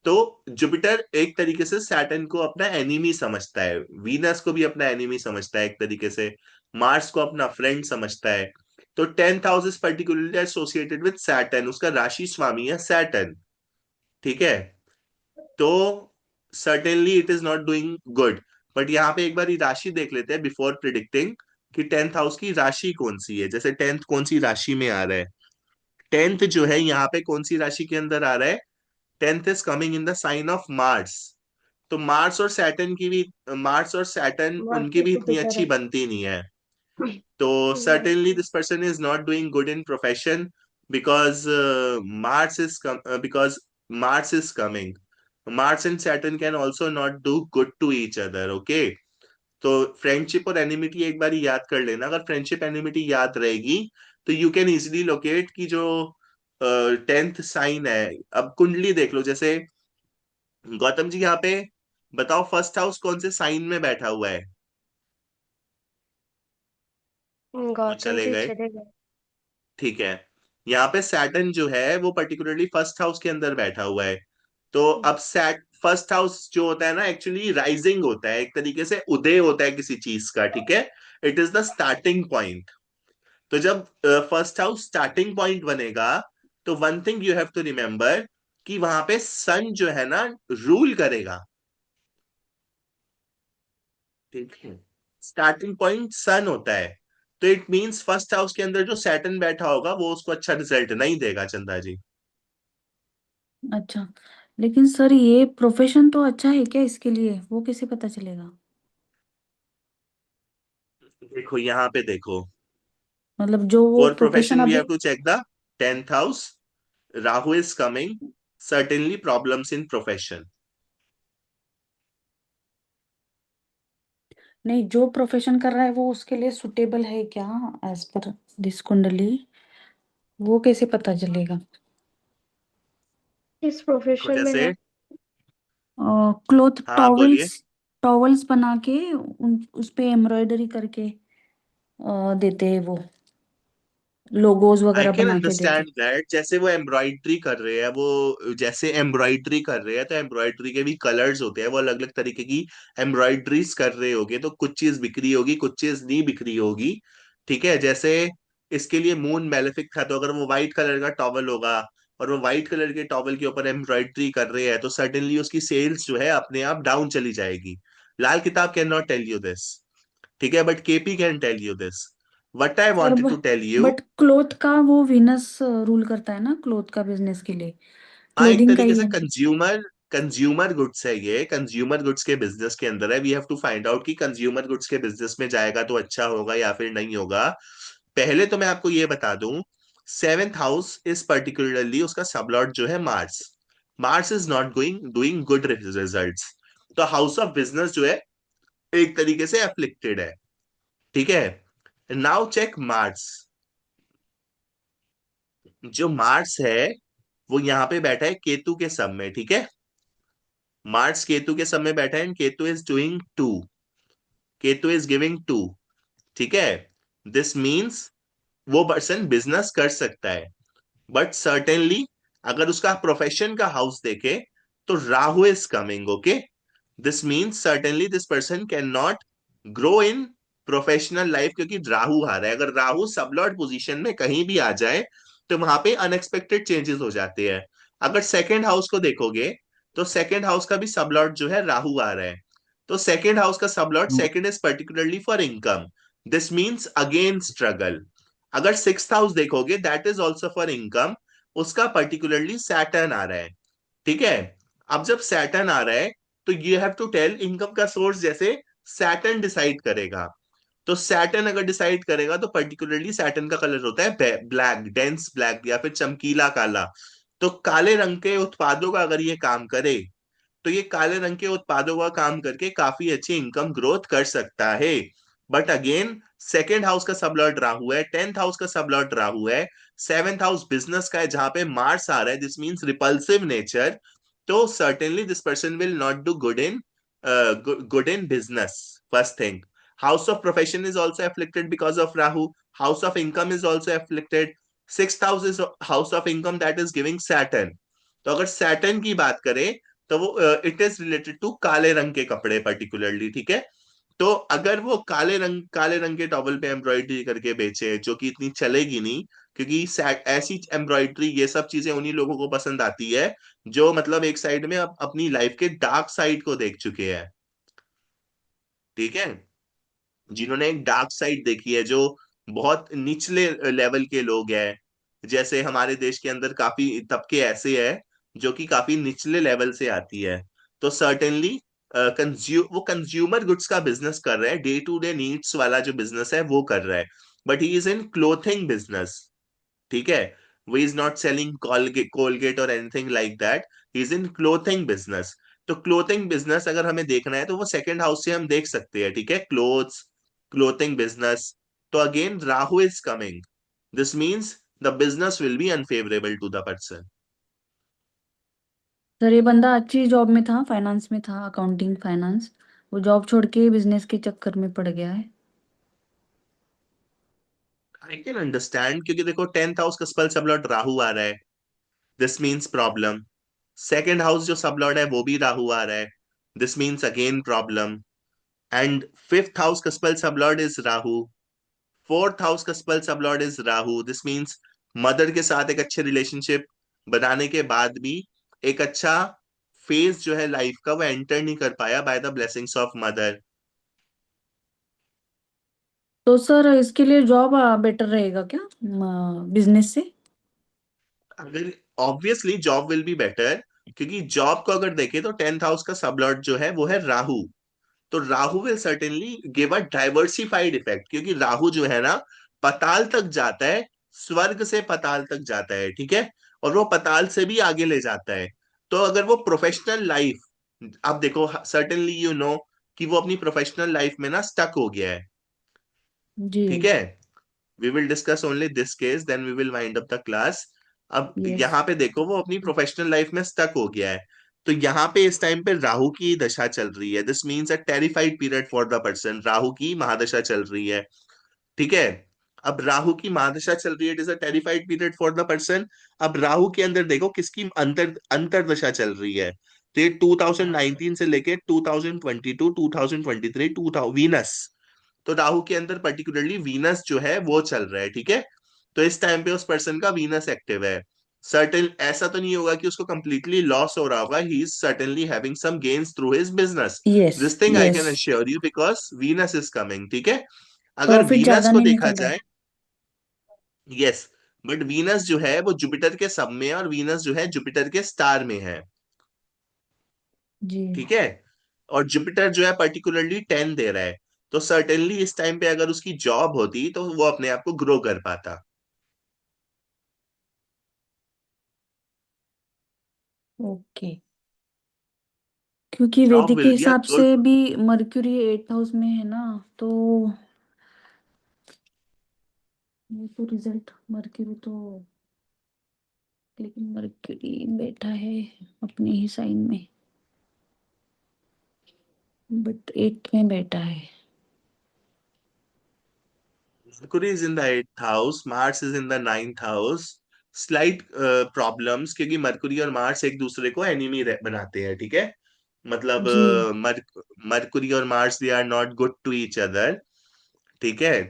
तो जुपिटर एक तरीके से सैटर्न को अपना एनिमी समझता है, वीनस को भी अपना एनिमी समझता है एक तरीके से, मार्स को अपना फ्रेंड समझता है। तो 10th house is particularly associated with Saturn, उसका राशि स्वामी है सैटर्न। ठीक है। तो certainly it is not doing good. But यहाँ पे एक बार ये राशि देख लेते हैं बिफोर प्रिडिक्टिंग कि 10th हाउस की राशि कौन सी है। जैसे 10th कौन सी राशि में आ रहा है, 10th जो है यहाँ पे कौन सी राशि के अंदर आ रहा है? 10th is coming in the sign of Mars. तो मार्स और सैटर्न उनकी मास्टर भी इतनी जुपिटर अच्छी है। बनती नहीं है। तो certainly this person is not doing good in profession because Mars is coming. Mars and Saturn can also not do good to each other. Okay. तो फ्रेंडशिप और एनिमिटी एक बार याद कर लेना। अगर फ्रेंडशिप एनिमिटी याद रहेगी तो यू कैन इजिली लोकेट की जो 10th साइन है। अब कुंडली देख लो, जैसे गौतम जी यहाँ पे बताओ फर्स्ट हाउस कौन से साइन में बैठा हुआ है? वो गौतम चले जी गए। चले गए। ठीक है। यहाँ पे सैटर्न जो है वो पर्टिकुलरली फर्स्ट हाउस के अंदर बैठा हुआ है। तो अब सेट फर्स्ट हाउस जो होता है ना, एक्चुअली राइजिंग होता है, एक तरीके से उदय होता है किसी चीज का। ठीक है। It is the starting point. तो जब फर्स्ट हाउस स्टार्टिंग पॉइंट बनेगा, तो one thing you have to remember कि वहां पे सन जो है ना रूल करेगा। ठीक है। स्टार्टिंग पॉइंट सन होता है। तो इट मींस फर्स्ट हाउस के अंदर जो सैटर्न बैठा होगा वो उसको अच्छा रिजल्ट नहीं देगा चंदा जी। अच्छा, लेकिन सर ये प्रोफेशन तो अच्छा है क्या इसके लिए, वो कैसे पता चलेगा? देखो यहाँ पे देखो, मतलब जो वो for profession profession we have अभी। To check the 10th house. Rahu is coming, certainly problems in profession. नहीं, जो प्रोफेशन कर रहा है वो उसके लिए सुटेबल है क्या, एज पर दिस कुंडली, वो कैसे पता चलेगा? किस देखो प्रोफेशन में जैसे, है? क्लोथ हाँ बोलिए। टॉवल्स, टॉवल्स बना के उस पे एम्ब्रॉयडरी करके देते हैं वो, लोगोज आई वगैरह कैन बना के देते। Understand that. जैसे वो एम्ब्रॉयडरी कर रहे हैं, वो जैसे एम्ब्रॉयडरी कर रहे हैं, तो एम्ब्रॉयडरी के भी कलर्स होते हैं, वो अलग अलग तरीके की एम्ब्रॉयडरीज कर रहे होगे, तो कुछ चीज बिक्री होगी, कुछ चीज नहीं बिक्री होगी। ठीक है। जैसे इसके लिए मून मेलेफिक था, तो अगर वो व्हाइट कलर का टॉवल होगा और वो व्हाइट कलर के टॉवल के ऊपर एम्ब्रॉयडरी कर रहे हैं, तो सडनली उसकी सेल्स जो है अपने आप डाउन चली जाएगी। Lal Kitab can not tell you this, ठीक है, but KP can tell you this. What I sir wanted to tell you, but cloth का वो विनस रूल करता है ना, क्लोथ का बिजनेस के लिए, हाँ एक क्लोथिंग का तरीके ही से है। कंज्यूमर कंज्यूमर गुड्स है, ये कंज्यूमर गुड्स के बिजनेस के अंदर है। We have to find out कि कंज्यूमर गुड्स के बिजनेस में जाएगा तो अच्छा होगा या फिर नहीं होगा। पहले तो मैं आपको ये बता दूं, सेवेंथ हाउस इज पर्टिकुलरली उसका सबलॉट जो है Mars. Mars is not going doing good results, तो हाउस ऑफ बिजनेस जो है एक तरीके से अफ्लिक्टेड है, ठीक है। नाउ चेक मार्स, जो मार्स है वो यहाँ पे बैठा है केतु के सब में, ठीक है। मार्स केतु के सब में बैठा है and Ketu is doing two, Ketu is giving two, ठीक है। दिस मीन्स वो पर्सन बिजनेस कर सकता है, बट सर्टेनली अगर उसका प्रोफेशन का हाउस देखे तो Rahu is coming, okay. This means certainly this person can not grow in professional life, क्योंकि राहु आ रहा है। अगर राहु सबलॉर्ड पोजीशन में कहीं भी आ जाए तो वहां पे अनएक्सपेक्टेड चेंजेस हो जाते हैं। अगर सेकेंड हाउस को देखोगे तो सेकेंड हाउस का भी सबलॉर्ड जो है राहु आ रहा है, तो सेकेंड हाउस का sublord second is particularly for income, this means again struggle. अगर सिक्स्थ हाउस देखोगे that is also for income, उसका पर्टिकुलरली सैटर्न आ रहा है, ठीक है। अब जब सैटर्न आ रहा है तो you have to tell income का सोर्स, जैसे सैटर्न डिसाइड करेगा। तो सैटर्न अगर डिसाइड करेगा तो पर्टिकुलरली सैटर्न का कलर होता है ब्लैक, डेंस ब्लैक या फिर चमकीला काला। तो काले रंग के उत्पादों का अगर ये काम करे तो ये काले रंग के उत्पादों का काम करके काफी अच्छी इनकम ग्रोथ कर सकता है। बट अगेन सेकेंड हाउस का सबलॉर्ड राहु है, टेंथ हाउस का सबलॉर्ड राहु है, सेवेंथ हाउस बिजनेस का है जहां पे मार्स आ रहा है, दिस मीन्स रिपल्सिव नेचर। तो certainly this person will not do good in business, first thing. House of profession is also afflicted because of Rahu, house of income is also afflicted, sixth house is house of income that is giving Saturn. तो अगर Saturn की बात करें तो वो it is related to काले रंग के कपड़े पर्टिकुलरली, ठीक है। तो अगर वो काले रंग के टॉवल पे एम्ब्रॉयडरी करके बेचे जो कि इतनी चलेगी नहीं, क्योंकि ऐसी एम्ब्रॉयडरी ये सब चीजें उन्हीं लोगों को पसंद आती है जो मतलब एक साइड में अपनी लाइफ के डार्क साइड को देख चुके हैं, ठीक है। जिन्होंने एक डार्क साइड देखी है, जो बहुत निचले लेवल के लोग हैं, जैसे हमारे देश के अंदर काफी तबके ऐसे हैं जो कि काफी निचले लेवल से आती है। तो सर्टेनली वो कंज्यूमर गुड्स का बिजनेस कर रहा है, डे टू डे नीड्स वाला जो बिजनेस है वो कर रहा है, but he is in clothing business, ठीक है। वो इज नॉट सेलिंग कोलगेट और anything like that, he is in clothing business. तो क्लोथिंग बिजनेस अगर हमें देखना है तो वो सेकंड हाउस से हम देख सकते हैं, ठीक है, क्लोथ्स, क्लोथिंग बिजनेस। तो again Rahu is coming, this means the business will be unfavourable to the person. Sir ये बंदा अच्छी जॉब में था, फाइनेंस में था, अकाउंटिंग फाइनेंस, वो जॉब छोड़ के बिजनेस के चक्कर में पड़ गया है। आई कैन अंडरस्टैंड, क्योंकि देखो टेंथ हाउस का स्पेल सबलॉट राहु आ रहा है, this means problem. Second house जो सबलॉट है वो भी राहु आ रहा है, this means again problem. And fifth house का spell sublord is Rahu, fourth house का spell sublord is Rahu, this means mother के साथ एक अच्छे रिलेशनशिप बनाने के बाद भी एक अच्छा फेज जो है लाइफ का वो एंटर नहीं कर पाया by the blessings of mother. तो सर इसके लिए जॉब बेटर रहेगा क्या बिजनेस से? अगर obviously job will be better, क्योंकि जॉब को अगर देखें तो टेंथ हाउस का सबलॉर्ड जो है वो है राहु। तो Rahu will certainly give a diversified effect, क्योंकि राहु जो है ना पताल तक जाता है, स्वर्ग से पताल तक जाता है, ठीक है, और वो पताल से भी आगे ले जाता है। तो अगर वो प्रोफेशनल लाइफ, आप देखो सर्टेनली यू नो कि वो अपनी प्रोफेशनल लाइफ में ना स्टक हो गया है, जी। ठीक है। We will discuss only this case then we will wind up the class. अब यस। यहाँ पे देखो वो अपनी प्रोफेशनल लाइफ में स्टक हो गया है, तो यहाँ पे इस टाइम पे राहु की दशा चल रही है, this means a terrified period for the person, Rahu की महादशा चल रही है, ठीक है। अब राहु की महादशा चल रही है, it is a terrified period for the person. अब राहु के अंदर देखो किसकी अंतर अंतरदशा चल रही है, तो ये 2019 से लेके 2022 2023 वीनस, तो राहु के अंदर पर्टिकुलरली वीनस जो है वो चल रहा है, ठीक है। तो इस टाइम पे उस पर्सन का वीनस एक्टिव है। सर्टेन ऐसा तो नहीं होगा कि उसको कंप्लीटली लॉस हो रहा होगा, he is certainly having some gains through his business. Yes this thing I yes, can assure you because Venus is coming, ठीक है। अगर प्रॉफिट वीनस ज्यादा को नहीं देखा निकल रहा है। जाए, यस, बट वीनस जो है वो जुपिटर के सब में है, और वीनस जो है जुपिटर के स्टार में है, जी। ठीक है। और जुपिटर जो है पर्टिकुलरली 10 दे रहा है, तो सर्टेनली इस टाइम पे अगर उसकी जॉब होती तो वो अपने आप को ग्रो कर पाता। ओके, क्योंकि जॉब वैदिक के विल बी अ हिसाब गुड। से भी मर्क्यूरी 8th हाउस में है ना, तो ये तो रिजल्ट मर्क्यूरी तो, लेकिन मर्क्यूरी बैठा है अपने ही साइन में, बट 8th में बैठा है। Mercury is in the 8th house, Mars is in the 9th house. Slight problems, क्योंकि मरकुरी और मार्स एक दूसरे को एनिमी बनाते हैं, ठीक है। मतलब जी मरकुरी और Mars they are not good to each other, ठीक है।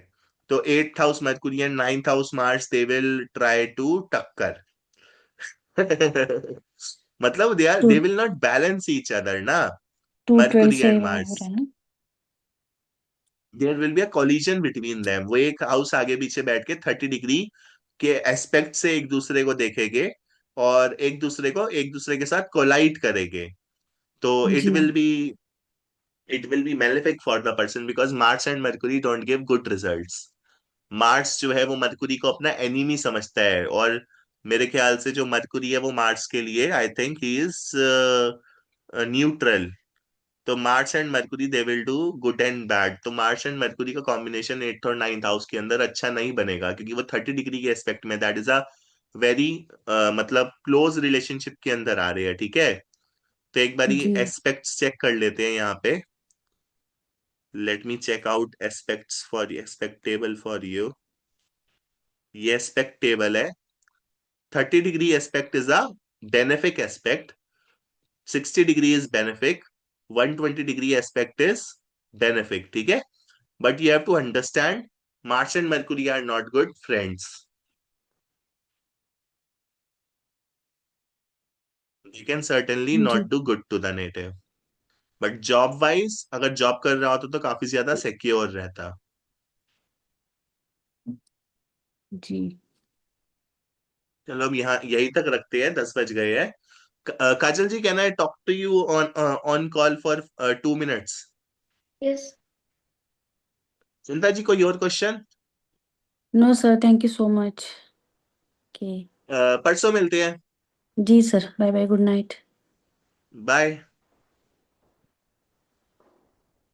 तो 8th house Mercury and 9th house Mars they will try to टक्कर। मतलब to they will not balance each other ना, 212 मरकुरी से एंड वो हो मार्स। रहा है ना। There will be a collision between them, वो एक हाउस आगे पीछे बैठ के 30 डिग्री के एस्पेक्ट से एक दूसरे को देखेंगे, और एक दूसरे के साथ कोलाइड करेंगे। तो जी it will be malefic for the person, because Mars and Mercury don't give good results. Mars जो है वो मरकुरी को अपना एनिमी समझता है, और मेरे ख्याल से जो मरकुरी है वो मार्स के लिए, I think he is neutral. तो Mars and Mercury they will do good and bad. तो मार्स एंड मरकुरी का कॉम्बिनेशन 8th और 9th हाउस के अंदर अच्छा नहीं बनेगा, क्योंकि वो 30 डिग्री के एस्पेक्ट में, दैट इज अ वेरी मतलब क्लोज रिलेशनशिप के अंदर आ रहे हैं, ठीक है। तो एक बारी जी एस्पेक्ट्स चेक कर लेते हैं यहाँ पे। Let me check out aspects for aspect table for you. ये एस्पेक्ट टेबल है। 30 degree aspect is a benefic aspect, 60 degree is benefic, 120 degree aspect is benefic, ठीक है। But you have to understand, Mars and Mercury are not good friends. They can certainly जी not do good to the native. But job wise, अगर job कर रहा होता तो काफी ज्यादा सिक्योर रहता। जी। चलो अब यहाँ यही तक रखते हैं, 10 बज गए हैं। Kajal ji, can I talk to you on on call for 2 minutes? Yes. Chinta ji, कोई और question? No sir, thank you so much. Okay. परसों मिलते हैं। जी sir, bye bye, good night. Bye.